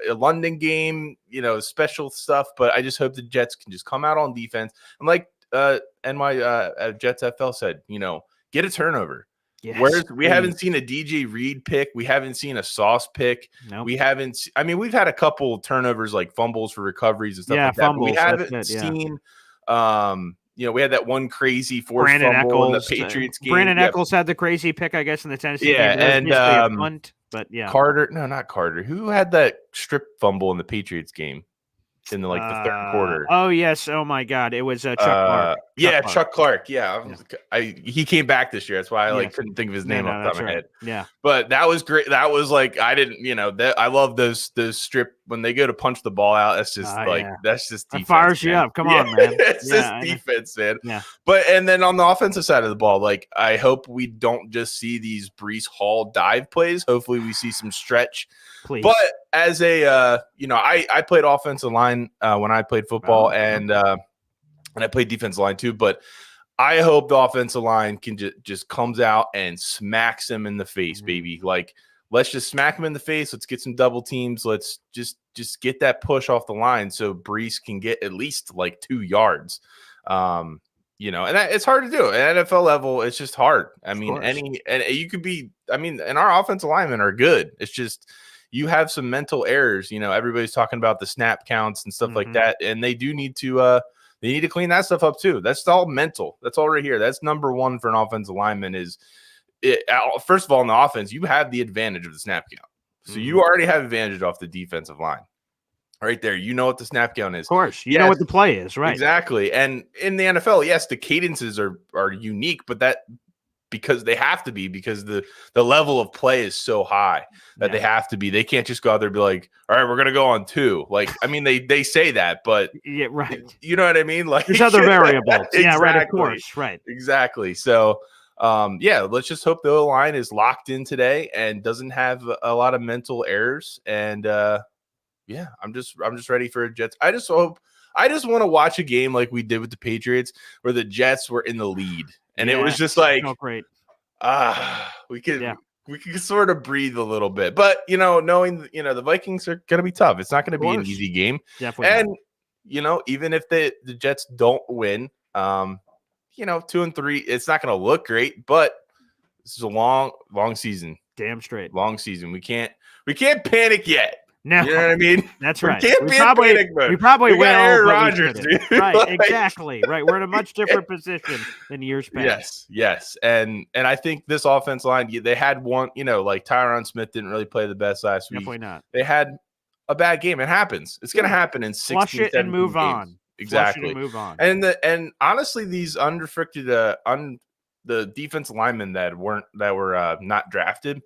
London game, special stuff. But I just hope the Jets can just come out on defense. And like Jets FL said, get a turnover. Yes, whereas we haven't seen a DJ Reed pick. We haven't seen a Sauce pick. Nope. We haven't. We've had a couple turnovers, like fumbles for recoveries and stuff like that. Fumbles, we haven't seen. We had that one crazy forced fumble in the Patriots game. Brandon Eccles had the crazy pick, I guess, in the Tennessee game. And a punt, but yeah. Not Carter. Who had that strip fumble in the Patriots game in the third quarter? Oh yes. Oh my God. It was Chuck Clark. Chuck Clark. Yeah. He came back this year. That's why I couldn't think of his name off the top of my head. Yeah. But that was great. That was I didn't, I love those strip when they go to punch the ball out. That's just that's just defense. It fires you up. Come on, man. It's just defense, man. Yeah. But and then on the offensive side of the ball, I hope we don't just see these Brees Hall dive plays. Hopefully we see some stretch. Please. But as a I played offensive line when I played football, and I played defensive line too. But I hope the offensive line can just comes out and smacks them in the face, baby. Let's just smack them in the face. Let's get some double teams. Let's just get that push off the line so Brees can get at least 2 yards. And it's hard to do at NFL level. It's just hard. I mean, you could be. I mean, and our offensive linemen are good. It's just you have some mental errors. Everybody's talking about the snap counts and stuff like that, and they do need to. They need to clean that stuff up too. That's all mental. That's all right here. That's number one for an offensive lineman is. First of all, in the offense, you have the advantage of the snap count. So you already have advantage off the defensive line. Right there. You know what the snap count is. Of course. You know what the play is, right? Exactly. And in the NFL, yes, the cadences are unique, but that because they have to be, because the level of play is so high that they have to be. They can't just go out there and be like, all right, we're going to go on 2. They say that, but yeah, right. You know what I mean? There's other variables. Exactly. Yeah, right. Of course. Right. Exactly. So, let's just hope the O-line is locked in today and doesn't have a lot of mental errors. And I'm just ready for a Jets. I just want to watch a game like we did with the Patriots, where the Jets were in the lead, and it was just great. We could sort of breathe a little bit, but knowing the Vikings are going to be tough. It's not going to be an easy game. Definitely. And even if the Jets don't win, 2 and 3, it's not going to look great, but this is a long season. Damn straight. Long season. We can't panic yet. No, you know what I mean? That's right. We can't be in panic mode. We probably got will. Aaron Rodgers, dude. Right, exactly. Right. We're in a much different position than years past. Yes. And I think this offense line, they had one, Tyron Smith didn't really play the best last week. Definitely not. They had a bad game. It happens. It's going to happen in 16, Flush it and move games. on. Exactly. And move on. And honestly, these unrestricted the defensive linemen that were not drafted,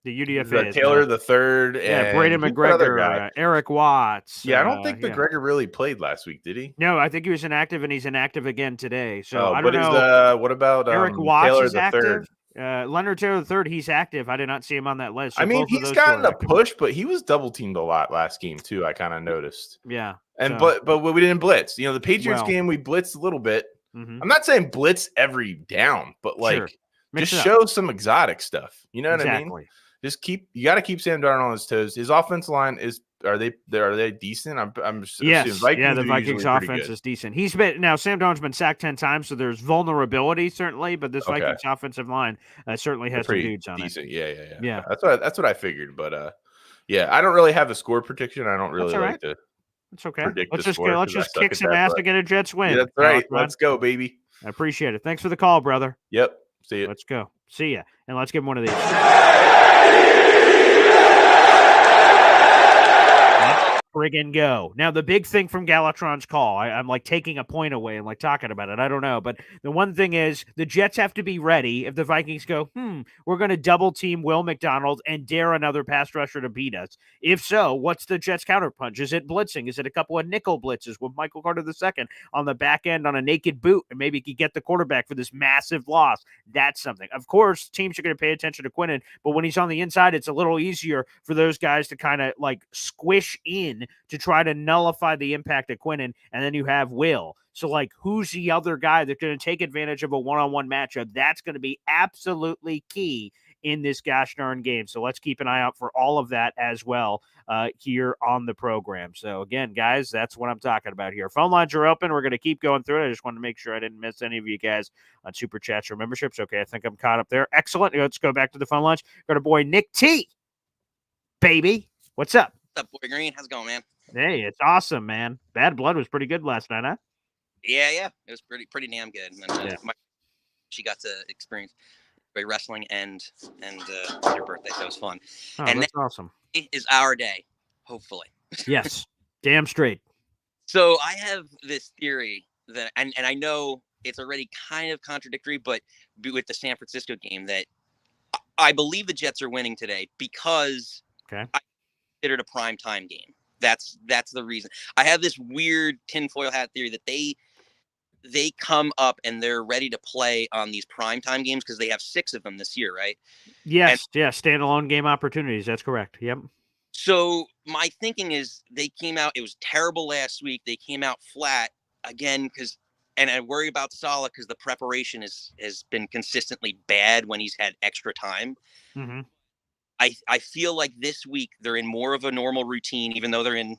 The UDFA is Taylor the third. Yeah, Braden and who's that other guy? McGregor, Eric Watts. Yeah, I don't think McGregor really played last week, did he? No, I think he was inactive, and he's inactive again today. So I don't but know. what about Eric Watts Taylor is the active. third? Leonard Taylor the third, he's active. I did not see him on that list. So I mean, both of he's those gotten two are a active. push, but he was double teamed a lot last game too. I kind of noticed. Yeah, and but we didn't blitz. The Patriots Well. game we blitzed a little bit. Mhm. I'm not saying blitz every down, but Sure. just show some exotic stuff. You know what I mean? Exactly. Just you got to keep Sam Darnold on his toes. His offensive line are they decent? I'm Yes, assuming yeah, the Vikings offense is decent. Sam Darnold's been sacked 10 times, so there's vulnerability certainly, but this Vikings offensive line certainly has some dudes on decent. it. Yeah. That's what I figured, but I don't really have a score prediction. I don't really like to. It's okay. Predict Let's the just score let's 'cause I just suck kick at some that, ass but- to get a Jets win. Yeah, that's right. Alex, Let's go, baby. I appreciate it. Thanks for the call, brother. Yep. See you. Let's go. See ya. And let's give him one of these. Friggin' go. Now, the big thing from Gallatron's call, I'm like taking a point away and like talking about it. I don't know. But the one thing is the Jets have to be ready if the Vikings go, we're going to double team Will McDonald and dare another pass rusher to beat us. If so, what's the Jets counterpunch? Is it blitzing? Is it a couple of nickel blitzes with Michael Carter II on the back end on a naked boot? And maybe he could get the quarterback for this massive loss. That's something. Of course, teams are going to pay attention to Quinnen, but when he's on the inside, it's a little easier for those guys to kind of like squish in to try to nullify the impact of Quinnen, and then you have Will. So, like, who's the other guy that's going to take advantage of a one-on-one matchup? That's going to be absolutely key in this gosh darn game. So let's keep an eye out for all of that as well here on the program. So, again, guys, that's what I'm talking about here. Phone lines are open. We're going to keep going through it. I just wanted to make sure I didn't miss any of you guys on Super Chats or memberships. Okay, I think I'm caught up there. Excellent. Let's go back to the phone lines. Got our boy Nick T. Baby, what's up? What's up, Boy Green? How's it going, man? Hey, it's awesome, man. Bad Blood was pretty good last night, huh? Yeah. It was pretty damn good. And she got to experience wrestling and your birthday, so it was fun. Oh, and that's awesome. It is our day, hopefully. Yes, damn straight. So I have this theory that, and I know it's already kind of contradictory, but with the San Francisco game, that I believe the Jets are winning today because I considered a primetime game. That's the reason. I have this weird tinfoil hat theory that they come up and they're ready to play on these primetime games because they have 6 of them this year, right? Yes, standalone game opportunities. That's correct. Yep. So my thinking is they came out, it was terrible last week. They came out flat again and I worry about Saleh because the preparation has been consistently bad when he's had extra time. Mm-hmm. I feel like this week they're in more of a normal routine, even though they're in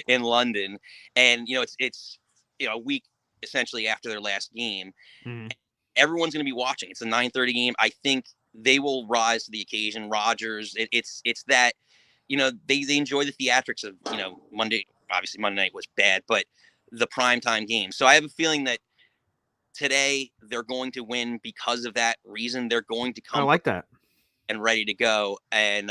London, and it's a week essentially after their last game. Mm-hmm. Everyone's going to be watching. It's a 9:30 game. I think they will rise to the occasion. Rodgers, it's that they enjoy the theatrics of Monday. Obviously, Monday night was bad, but the primetime game. So I have a feeling that today they're going to win because of that reason. They're going to come. I like that. And ready to go, and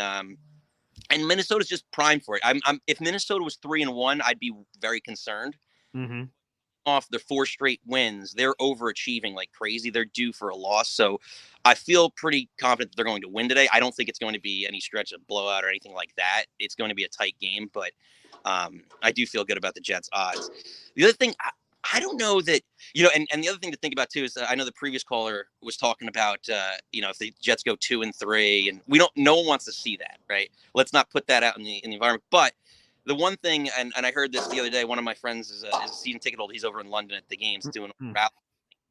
Minnesota's just primed for it. If Minnesota was 3-1, I'd be very concerned. Mm-hmm. Off their 4 straight wins, they're overachieving like crazy. They're due for a loss, so I feel pretty confident that they're going to win today. I don't think it's going to be any stretch of blowout or anything like that. It's going to be a tight game, but I do feel good about the Jets' odds. The other thing, I don't know that, and the other thing to think about too is I know the previous caller was talking about, if the Jets go 2-3, and no one wants to see that, right? Let's not put that out in the environment. But the one thing, and I heard this the other day, one of my friends is a season ticket holder. He's over in London at the games doing a rally.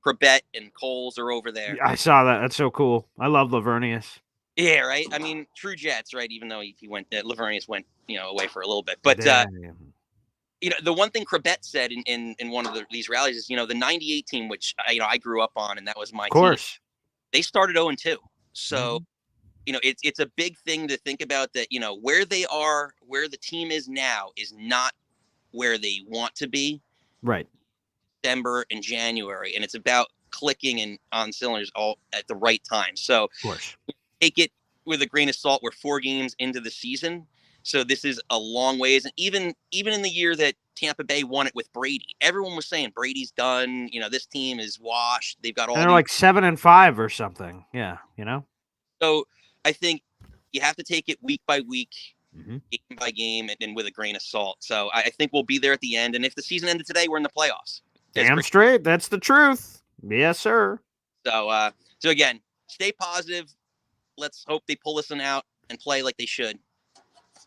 Corbett and Coles are over there. I saw that. That's so cool. I love Lavernius. Yeah, right. I mean, true Jets, right? Even though he went, Lavernius went, away for a little bit, but. The one thing Corbett said in one of these rallies is, the 98 team, which I grew up on, and that was my team. They started 0-2. So, it's a big thing to think about that, where they are, where the team is now is not where they want to be. Right. December and January. And it's about clicking and on cylinders all at the right time. So take it with a grain of salt. We're 4 games into the season. So this is a long ways. And even in the year that Tampa Bay won it with Brady, everyone was saying Brady's done. This team is washed. They've got all. And they're like 7-5 or something. Yeah, So I think you have to take it week by week, game by game, and with a grain of salt. So I think we'll be there at the end. And if the season ended today, we're in the playoffs. Damn straight. That's the truth. Yes, sir. So again, stay positive. Let's hope they pull this one out and play like they should.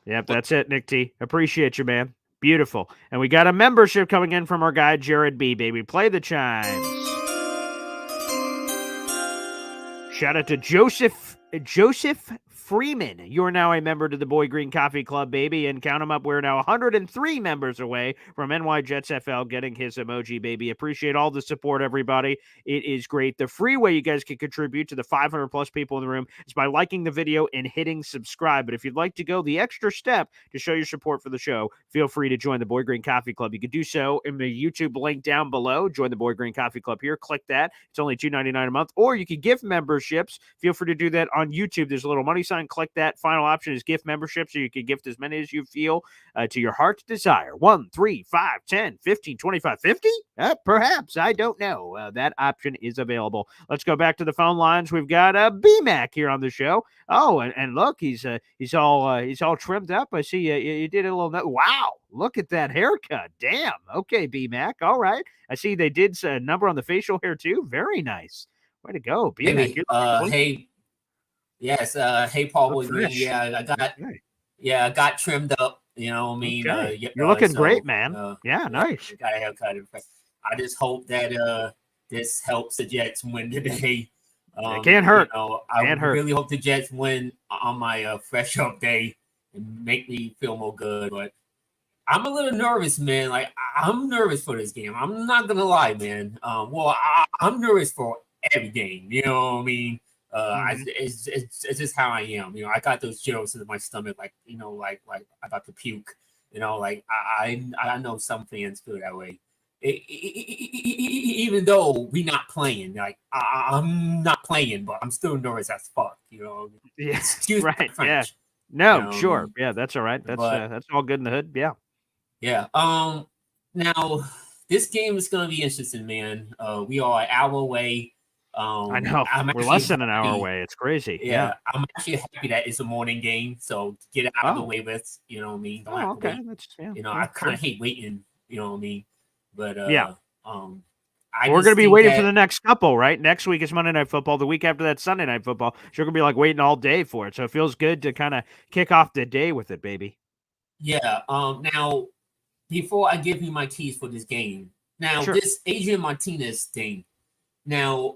Yep, that's it, Nick T. Appreciate you, man. Beautiful. And we got a membership coming in from our guy, Jared B. Baby, play the chimes. Shout out to Joseph Freeman. You are now a member to the Boy Green Coffee Club, baby, and count them up. We're now 103 members away from NY Jets FL getting his emoji, baby. Appreciate all the support, everybody. It is great. The free way you guys can contribute to the 500 plus people in the room is by liking the video and hitting subscribe. But if you'd like to go the extra step to show your support for the show, feel free to join the Boy Green Coffee Club. You can do so in the YouTube link down below. Join the Boy Green Coffee Club here. Click that. It's only $2.99 a month. Or you can gift memberships. Feel free to do that on YouTube. There's a little money sign. Click that. Final option is gift membership, so you can gift as many as you feel to your heart's desire. 1, 3, 5, 10, 15, 25, 50? Perhaps. I don't know. That option is available. Let's go back to the phone lines. We've got B-Mac here on the show. Oh, and look, he's all trimmed up. I see you did a little. Wow, look at that haircut. Damn. Okay, B-Mac. All right. I see they did a number on the facial hair too. Very nice. Way to go, B-Mac. Hey. Yes, hey Paul Green. I got trimmed up, you know what I mean? Okay. You're looking great, man. Nice. Got a haircut. I just hope that this helps the Jets win today. It can't hurt. I really hope the Jets win on my fresh up day and make me feel more good. But I'm a little nervous, man. Like I'm nervous for this game. I'm not gonna lie, man. I'm nervous for every game. You know what I mean? It's just how I am. You know, I got those chills in my stomach, like I got to puke. You know, like I know some fans feel that way. Even though we not playing, like I'm not playing, but I'm still nervous as fuck. You know. Yeah. Excuse right. my French. Yeah. No. Sure. Yeah. That's all right. That's all good in the hood. Yeah. Yeah. Now this game is gonna be interesting, man. We are an hour away. I know. We're less than an hour away. It's crazy. Yeah. I'm actually happy that it's a morning game, so get it out of the way with. You know what I mean? Don't have to wait. That's, I kind of hate waiting. You know what I mean? But we're going to be waiting for the next couple, right? Next week is Monday Night Football. The week after that, Sunday Night Football. So you're going to be like waiting all day for it. So it feels good to kind of kick off the day with it, baby. Yeah. Now, before I give you my keys for this game, this Adrian Martinez thing. Now,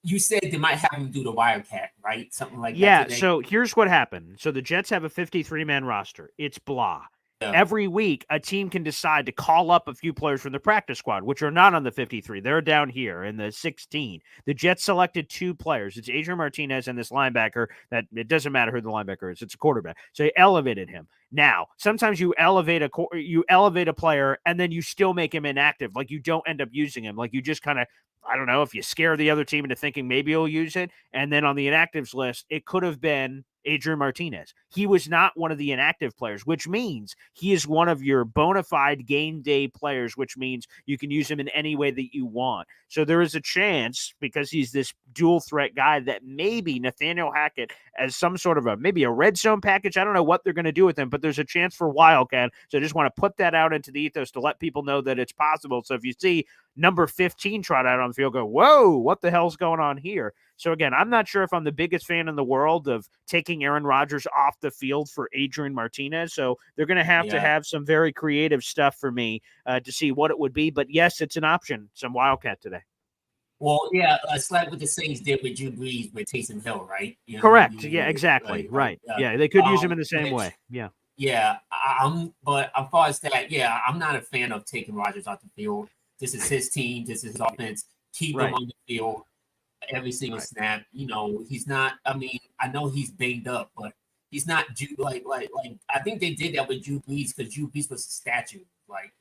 you said they might have him do the Wildcat, right? Something like that. Yeah. So here's what happened. So the Jets have a 53-man roster. It's blah. Every week, a team can decide to call up a few players from the practice squad, which are not on the 53. They're down here in the 16. The Jets selected 2 players. It's Adrian Martinez and this linebacker that it doesn't matter who the linebacker is. It's a quarterback. So they elevated him. Now, sometimes you elevate a player and then you still make him inactive. Like you don't end up using him. Like you just kind of, I don't know, if you scare the other team into thinking maybe he'll use it. And then on the inactives list, it could have been Adrian Martinez. He was not one of the inactive players, which means he is one of your bona fide game day players, which means you can use him in any way that you want. So there is a chance, because he's this dual threat guy, that maybe Nathaniel Hackett, as some sort of maybe a red zone package, I don't know what they're going to do with him, but there's a chance for Wildcat. So I just want to put that out into the ethos to let people know that it's possible. So if you see number 15 trot out on the field, go, whoa, what the hell's going on here? So again, I'm not sure if I'm the biggest fan in the world of taking Aaron Rodgers off the field for Adrian Martinez. So they're going to have some very creative stuff for me to see what it would be. But yes, it's an option. Some Wildcat today. Well, yeah, it's like what the Saints did with Drew Brees with Taysom Hill, right? You know, correct. Yeah, exactly. Right. Yeah, they could use him in the same way. Yeah. Yeah, but as far as that, I'm not a fan of taking Rodgers off the field. This is his team. This is his offense. Keep him on the field every single snap. You know, he's not. I mean, I know he's banged up, but he's not like. I think they did that with Drew Brees because Drew Brees was a statue. Like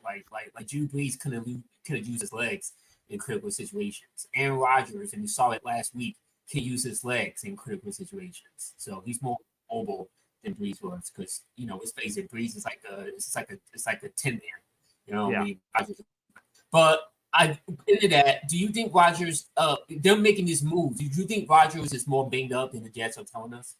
Drew Brees couldn't use his legs in critical situations. Aaron Rodgers, and you saw it last week, can use his legs in critical situations. So he's more mobile than Brees was, because let's face it, Brees is like a 10 man. You know what I mean? But into that, do you think Rodgers? They're making this move. Do you think Rodgers is more banged up than the Jets are telling us?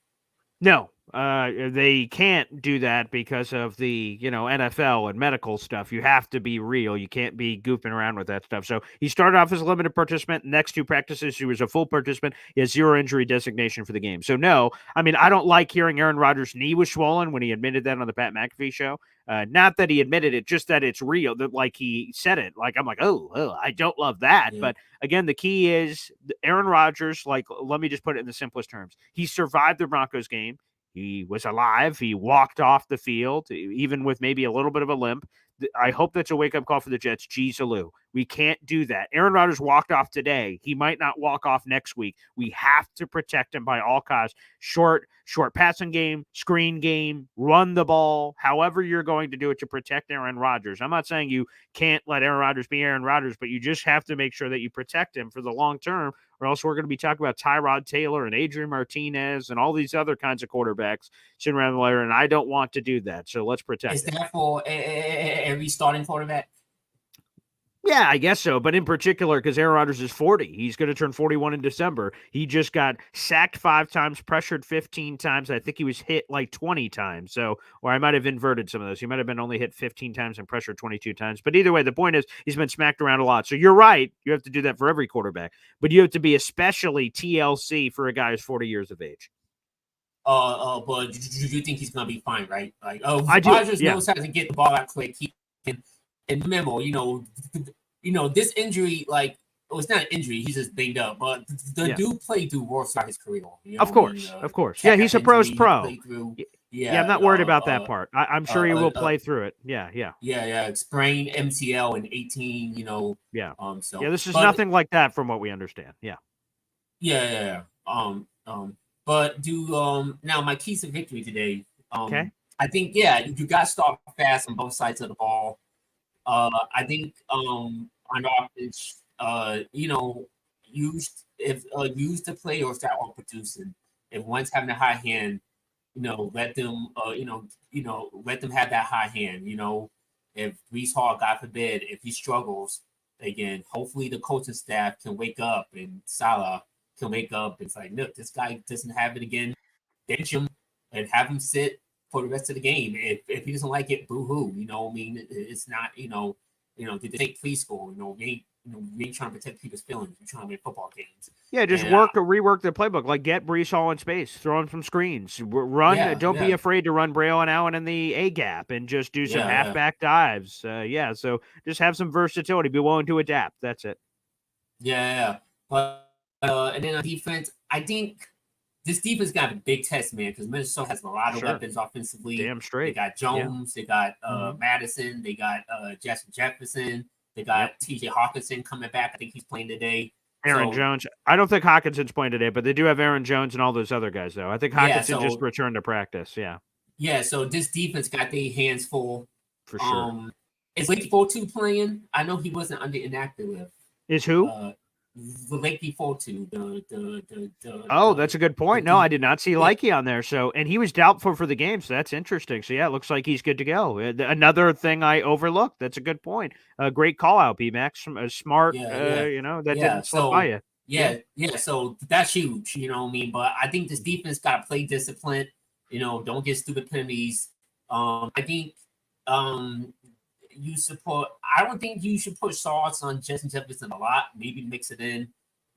No, they can't do that because of the, NFL and medical stuff. You have to be real. You can't be goofing around with that stuff. So he started off as a limited participant. Next two practices, he was a full participant. He has 0 injury designation for the game. So no, I mean, I don't like hearing Aaron Rodgers' knee was swollen when he admitted that on the Pat McAfee show. Not that he admitted it, just that it's real. That like he said it. Like I'm like, oh, I don't love that. Yeah. But again, the key is Aaron Rodgers. Like, let me just put it in the simplest terms. He survived the Broncos game. He was alive. He walked off the field, even with maybe a little bit of a limp. I hope that's a wake-up call for the Jets. Geez, Alou. We can't do that. Aaron Rodgers walked off today. He might not walk off next week. We have to protect him by all costs. Short passing game, screen game, run the ball, however you're going to do it to protect Aaron Rodgers. I'm not saying you can't let Aaron Rodgers be Aaron Rodgers, but you just have to make sure that you protect him for the long term, or else we're going to be talking about Tyrod Taylor and Adrian Martinez and all these other kinds of quarterbacks sitting around the layer, and I don't want to do that. So let's protect Is him. that for every starting quarterback? Yeah, I guess so. But in particular, because Aaron Rodgers is 40. He's going to turn 41 in December. He just got sacked 5 times, pressured 15 times. I think he was hit like 20 times. So, or I might have inverted some of those. He might have been only hit 15 times and pressured 22 times. But either way, the point is he's been smacked around a lot. So you're right. You have to do that for every quarterback. But you have to be especially TLC for a guy who's 40 years of age. But you think he's going to be fine, right? Like, I do, Rodgers yeah. knows how to get the ball out quick. And remember, this injury, like, it's not an injury. He's just banged up. But the dude played through worse throughout his career. Of course. Yeah, he's a pro's pro. Yeah, I'm not worried about that part. I'm sure he will play through it. Yeah. Sprained MCL in 18, Yeah. So this is nothing like that from what we understand. Yeah. Yeah. But now my keys to victory today. Okay. I think you got to start fast on both sides of the ball. I think on offense, use the play or start on producing. If one's having a high hand, let them let them have that high hand. If Brees Hall, God forbid, if he struggles again, hopefully the coaching staff can wake up and Salah can wake up. It's like, look, this guy doesn't have it again. Bench him and have him sit for the rest of the game. If he doesn't like it, boo-hoo. It's not, did they take preschool? We ain't trying to protect people's feelings. We're trying to win football games. Yeah, just rework the playbook. Like, get Brees Hall in space, throw him some screens, run. Don't be afraid to run Braille and Allen in the A gap, and just do some halfback dives. So just have some versatility. Be willing to adapt. That's it. Yeah. But and then on defense, I think this defense got a big test, man, because Minnesota has a lot of weapons offensively. Damn straight. They got Jones, they got Madison, they got Justin Jefferson, they got TJ Hawkinson coming back. I think he's playing today. Aaron Jones. I don't think Hawkinson's playing today, but they do have Aaron Jones and all those other guys, though. I think Hawkinson just returned to practice. Yeah. Yeah, so this defense got their hands full. For sure. Is Lake 4-2 playing? I know he wasn't under inactive. Is who? The Lakey 4-2. That's a good point. No, I did not see Likey on there. So, and he was doubtful for the game, so that's interesting. So, yeah, it looks like he's good to go. Another thing I overlooked. That's a good point. Great call out, B-Max. Smart, that didn't slip by you. Yeah. So that's huge. You know what I mean? But I think this defense got to play discipline. Don't get stupid penalties. I think I don't think you should put sauce on Justin Jefferson a lot. Maybe mix it in.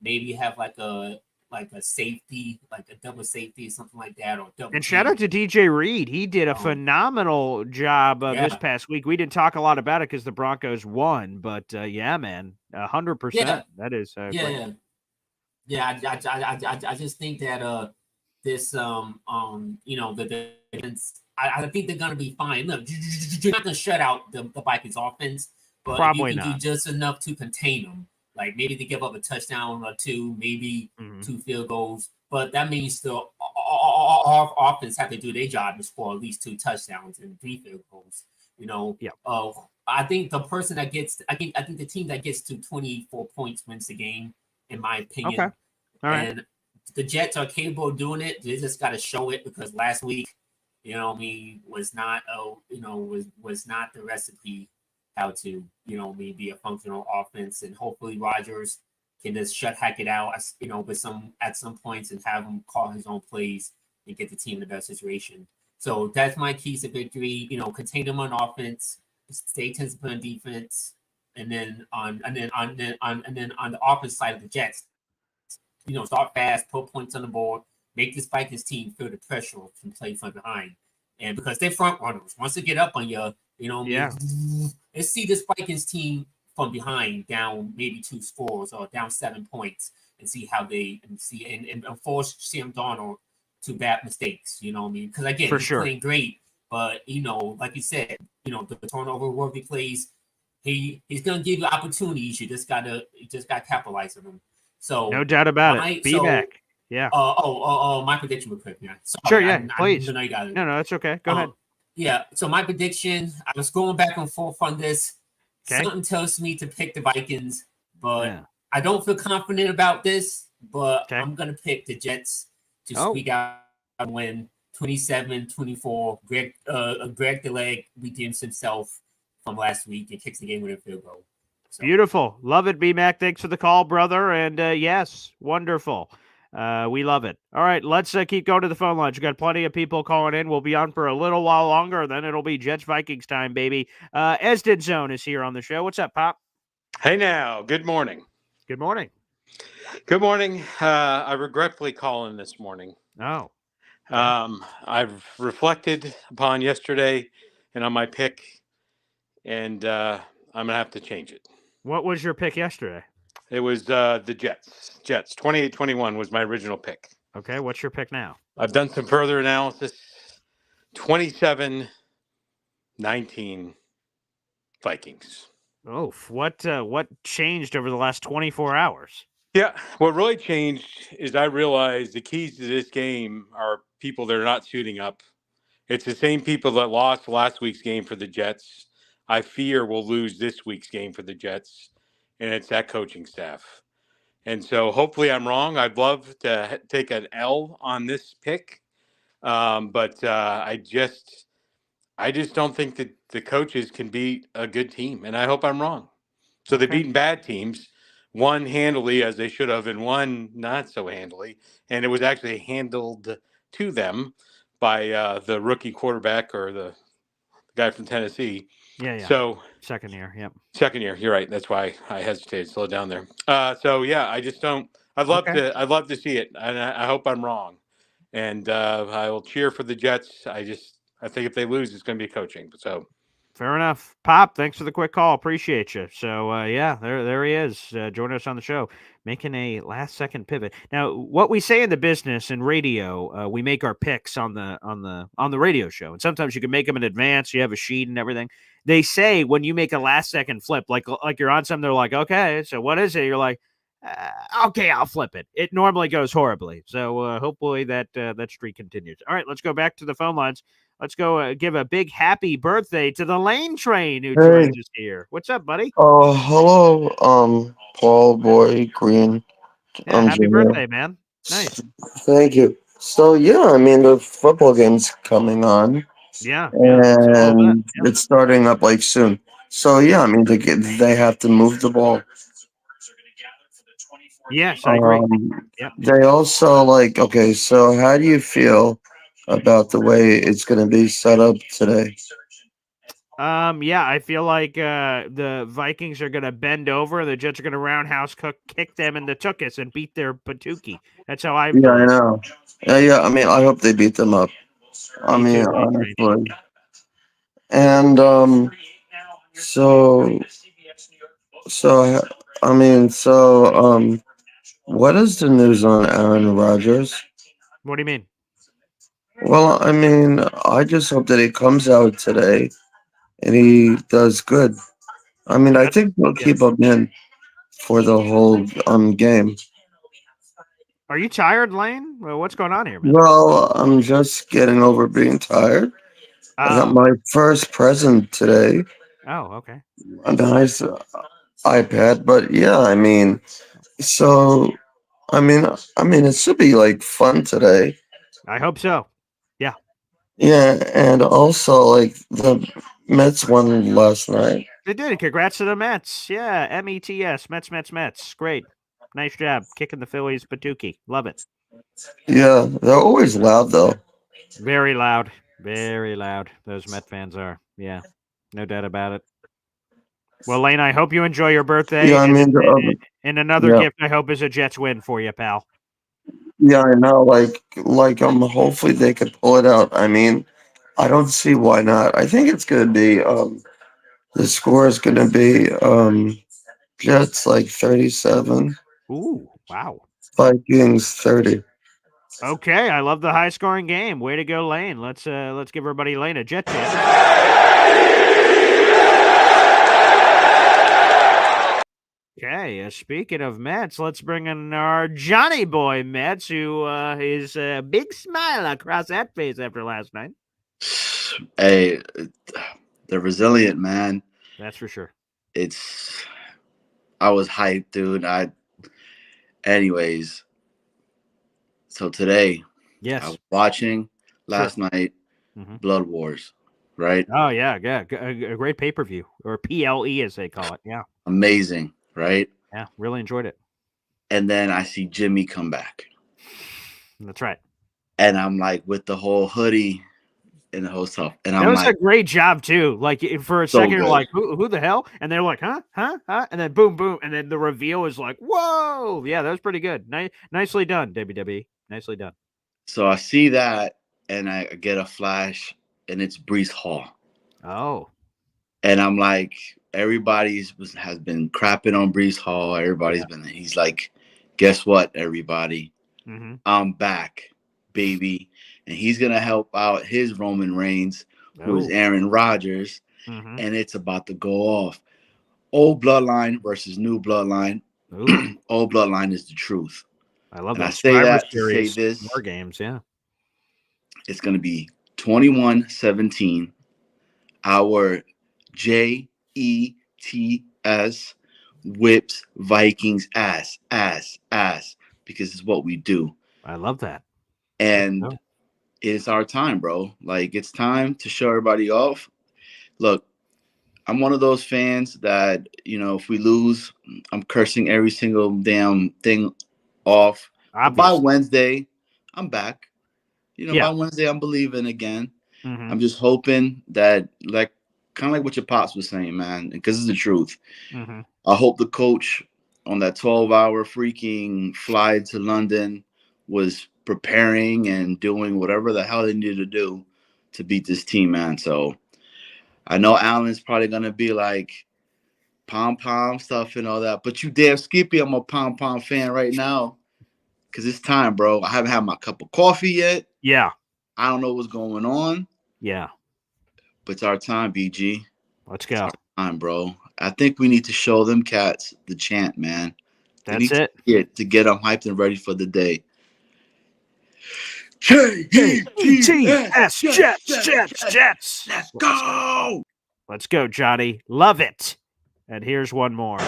Maybe have like a safety, like a double safety or something like that. And shout out to DJ Reed. He did a phenomenal job this past week. We didn't talk a lot about it because the Broncos won, but man, 100%. That is great. I just think that this the defense. I think they're going to be fine. Look, you're not going to shut out the Vikings offense, but probably you can not. do just enough to contain them. Like maybe they give up a touchdown or two, maybe 2 field goals, but that means the offense have to do their job and score at least 2 touchdowns and 3 field goals. I think the person that gets, I think the team that gets to 24 points wins the game, in my opinion. Okay, all right. And the Jets are capable of doing it. They just got to show it because last week, was not was not the recipe how to be a functional offense, and hopefully Rodgers can just shut Hackett out at some points and have him call his own plays and get the team in the best situation. So that's my keys to victory. Contain them on offense, stay disciplined on defense, and then on the offense side of the Jets, start fast, put points on the board, make this Vikings team feel the pressure from play from behind. And because they're front runners, once they get up on you, let's see this Vikings team from behind down maybe 2 scores or down 7 points and see how they and force Sam Darnold to bad mistakes. You know what I mean? Because again, he's playing great, but like you said, the turnover worthy plays, he's gonna give you opportunities. You just gotta capitalize on them. So no doubt about it. Be back. Yeah. My prediction real quick. Yeah. Sorry, sure. Yeah. Please. I got it. No, that's okay. Go ahead. Yeah. So my prediction, I was going back and forth on this. Okay. Something tells me to pick the Vikings, but I don't feel confident about this. But I'm gonna pick the Jets to squeak out and win 27-24. Greg the leg redeems himself from last week and kicks the game with a field goal. So. Beautiful. Love it, B-Mac. Thanks for the call, brother. And yes, wonderful. We love it. All right, let's keep going to the phone lines. We've got plenty of people calling in. We'll be on for a little while longer. Then it'll be Jets-Vikings time, baby. Esden Zone is here on the show. What's up, Pop? Hey now. Good morning. Good morning. Good morning. I regretfully call in this morning. Oh. I've reflected upon yesterday and on my pick, and I'm going to have to change it. What was your pick yesterday? It was the Jets. 28-21 was my original pick. Okay, what's your pick now? I've done some further analysis. 27-19 Vikings. Oh, what changed over the last 24 hours? Yeah, what really changed is I realized the keys to this game are people that are not suiting up. It's the same people that lost last week's game for the Jets. I fear will lose this week's game for the Jets, and it's that coaching staff. And so hopefully I'm wrong. I'd love to take an L on this pick, but I just don't think that the coaches can beat a good team, and I hope I'm wrong. So they've beaten bad teams, one handily as they should have, and one not so handily, and it was actually handled to them by the rookie quarterback or the guy from Tennessee. Yeah. So second year, yep. Second year, you're right. That's why I hesitated. Slow down there. So yeah, I just don't. I'd love to see it, and I hope I'm wrong. And I will cheer for the Jets. I think if they lose, it's going to be coaching. So. Fair enough. Pop, thanks for the quick call. Appreciate you. So, there he is. Joining us on the show, making a last-second pivot. Now, what we say in the business and radio, we make our picks on the radio show, and sometimes you can make them in advance. You have a sheet and everything. They say when you make a last-second flip, like you're on something, they're like, okay, so what is it? You're like, okay, I'll flip it. It normally goes horribly. So hopefully that streak continues. All right, let's go back to the phone lines. Let's go give a big happy birthday to the Lane Train who joins us here. What's up, buddy? Hello, Paul, Boy, Green. Yeah, happy birthday, man. Nice. Thank you. So, yeah, I mean, the football game's coming on. Yeah. And it's starting up, like, soon. So, yeah, I mean, they have to move the ball. Yes, I agree. They also, like, okay, so how do you feel about the way it's going to be set up today? I feel like the Vikings are going to bend over. The Jets are going to roundhouse kick them in the tuchus and beat their patookie. That's how I. Yeah, I know. Yeah. I mean, I hope they beat them up. I mean, honestly. And what is the news on Aaron Rodgers? What do you mean? Well, I mean, I just hope that he comes out today and he does good. I mean, I think we'll keep him in for the whole game. Are you tired, Lane? Well, what's going on here, man? Well, I'm just getting over being tired. I got my first present today. Oh, okay. A nice iPad, but yeah, I mean, so I mean, it should be like fun today. I hope so. Yeah. Yeah, and also like the Mets won last night. They did. Congrats to the Mets. Yeah, METS. Mets. Great. Nice job kicking the Phillies patookie. Love it. Yeah, they're always loud though. Very loud. Very loud. Those Met fans are. Yeah. No doubt about it. Well, Lane, I hope you enjoy your birthday. Yeah, I mean, And another yeah, gift I hope is a Jets win for you, pal. yeah, I know. Hopefully they could pull it out. I mean, I don't see why not. I think it's gonna be the score is gonna be Jets like 37, Ooh, wow. Vikings 30. Okay, I love the high scoring game. Way to go, Lane. Let's give everybody Lane a Jet chant. Okay, speaking of Mets, let's bring in our Johnny boy Mets, who is a big smile across that face after last night. Hey, they're resilient, man. That's for sure. I was hyped, dude. Anyways, so today, Yes, I was watching last night, Blood Wars, right? Oh yeah, a great pay per view, or PLE as they call it. Yeah, Amazing, right? yeah, really enjoyed it. And then I see Jimmy come back, That's right. and I'm like with the whole hoodie and the whole stuff, and That I'm was a like, great job too. Like for a So second, you're good. like, who the hell? And they're like, huh, and then boom, boom, and then the reveal is like, whoa, yeah, that was pretty good. Nicely done, WWE. Nicely done. so I see that, and I get a flash, and it's Brees Hall. Oh, And I'm like, has been crapping on Brees Hall. He's like, guess what, everybody? I'm back, baby. And he's going to help out his Roman Reigns, who is Aaron Rodgers. And it's about to go off. Old bloodline versus new bloodline. Old bloodline is the truth. I love and that. I say that to say this. War games, yeah. It's going to be 21-17. Our JETS whips Vikings ass, because it's what we do. I love that. And it's our time, bro. Like, it's time to show everybody off. Look, I'm one of those fans that, if we lose, I'm cursing every single damn thing off. But by Wednesday, I'm back. By Wednesday, I'm believing again. I'm just hoping that, like, kind of like what your pops was saying, man, because it's the truth. I hope the coach on that 12-hour freaking flight to London was preparing and doing whatever the hell they needed to do to beat this team, man. So I know Allen's probably going to be like pom-pom stuff and all that, but you damn Skippy, I'm a pom-pom fan right now because it's time, bro. I haven't had my cup of coffee yet. Yeah. I don't know what's going on. Yeah. But it's our time, BG. Let's go. It's our time, bro. I think we need to show them cats the chant, man. That's it. To get them hyped and ready for the day. Jets. Let's go. Let's go, Johnny. Love it. And here's one more.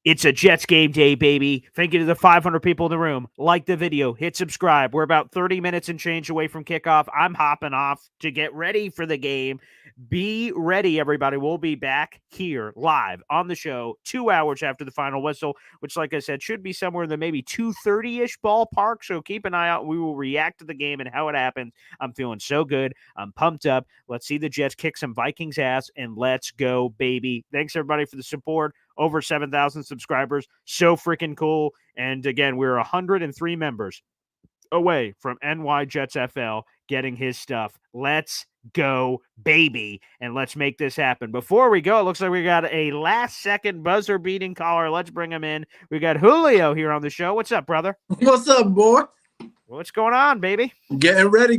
It's a Jets game day, baby. Thank you to the 500 people in the room. Like the video, hit subscribe. We're about 30 minutes and change away from kickoff. I'm hopping off to get ready for the game. Be ready, everybody. We'll be back here live on the show 2 hours after the final whistle, which, like I said, should be somewhere in the maybe 2:30-ish ballpark. So keep an eye out. We will react to the game and how it happens. I'm feeling so good. I'm pumped up. Let's see the Jets kick some Vikings ass, and let's go, baby. Thanks, everybody, for the support. Over 7,000 subscribers. So freaking cool. And again, we're 103 members away from NY Jets FL getting his stuff. Let's go, baby. And let's make this happen. Before we go, it looks like we got a last-second buzzer-beating caller. Let's bring him in. We got Julio here on the show. What's up, brother? What's up, boy? What's going on, baby? Getting ready.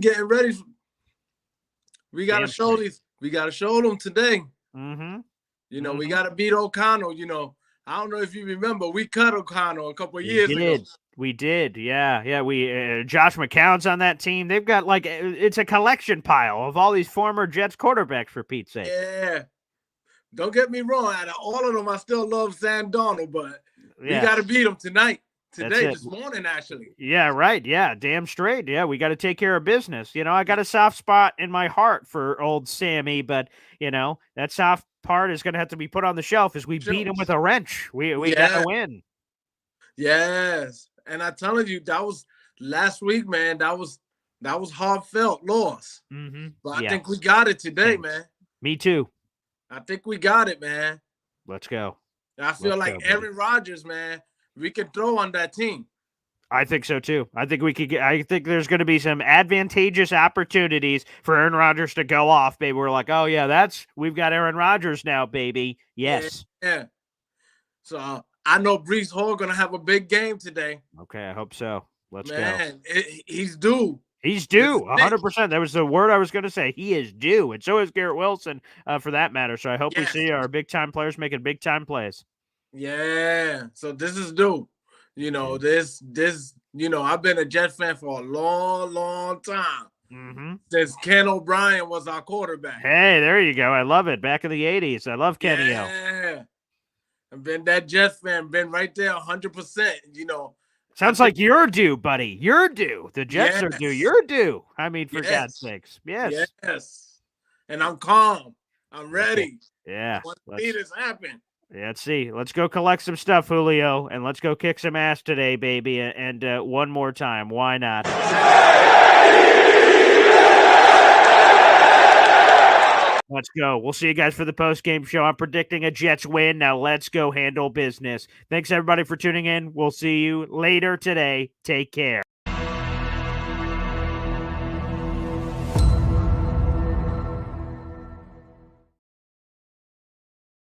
We got to show these. We got to show them today. We got to beat O'Connell. I don't know if you remember, we cut O'Connell a couple of years ago. We did. Yeah. We Josh McCown's on that team. They've got it's a collection pile of all these former Jets quarterbacks, for Pete's sake. Yeah. Don't get me wrong. Out of all of them, I still love Sam Darnold, but we got to beat them tonight. This morning, actually. Yeah, right. Yeah, damn straight. Yeah, we got to take care of business. I got a soft spot in my heart for old Sammy, but, that soft part is going to have to be put on the shelf is we beat him with a wrench. We got to win. Yes. And I'm telling you, that was last week, man. That was heartfelt loss. Mm-hmm. But I think we got it today, man. Me too. I think we got it, man. Let's go. I feel like Aaron Rodgers, man, we can throw on that team. I think so too. I think we could get. I think there's going to be some advantageous opportunities for Aaron Rodgers to go off, baby. We're like, oh yeah, we've got Aaron Rodgers now, baby. Yes. Yeah. So I know Breece Hall gonna have a big game today. Okay, I hope so. Let's go. Man, he's due. He's due, 100%. That was the word I was going to say. He is due, and so is Garrett Wilson, for that matter. So I hope we see our big-time players making big-time plays. Yeah, so this is due. You know, this. You know, I've been a Jet fan for a long, long time. Mm-hmm. Since Ken O'Brien was our quarterback. Hey, there you go. I love it. Back in the 80s. I love Kenny O. Yeah. I've been that Jet fan, been right there 100%, you know. Sounds like you're due, buddy. You're due. The Jets are due. You're due. I mean, for God's sakes. Yes. Yes. And I'm calm. I'm ready. Yeah. Let's see this happen. Yeah, let's see. Let's go collect some stuff, Julio, and let's go kick some ass today, baby. And one more time. Why not? Let's go. We'll see you guys for the post-game show. I'm predicting a Jets win. Now let's go handle business. Thanks, everybody, for tuning in. We'll see you later today. Take care.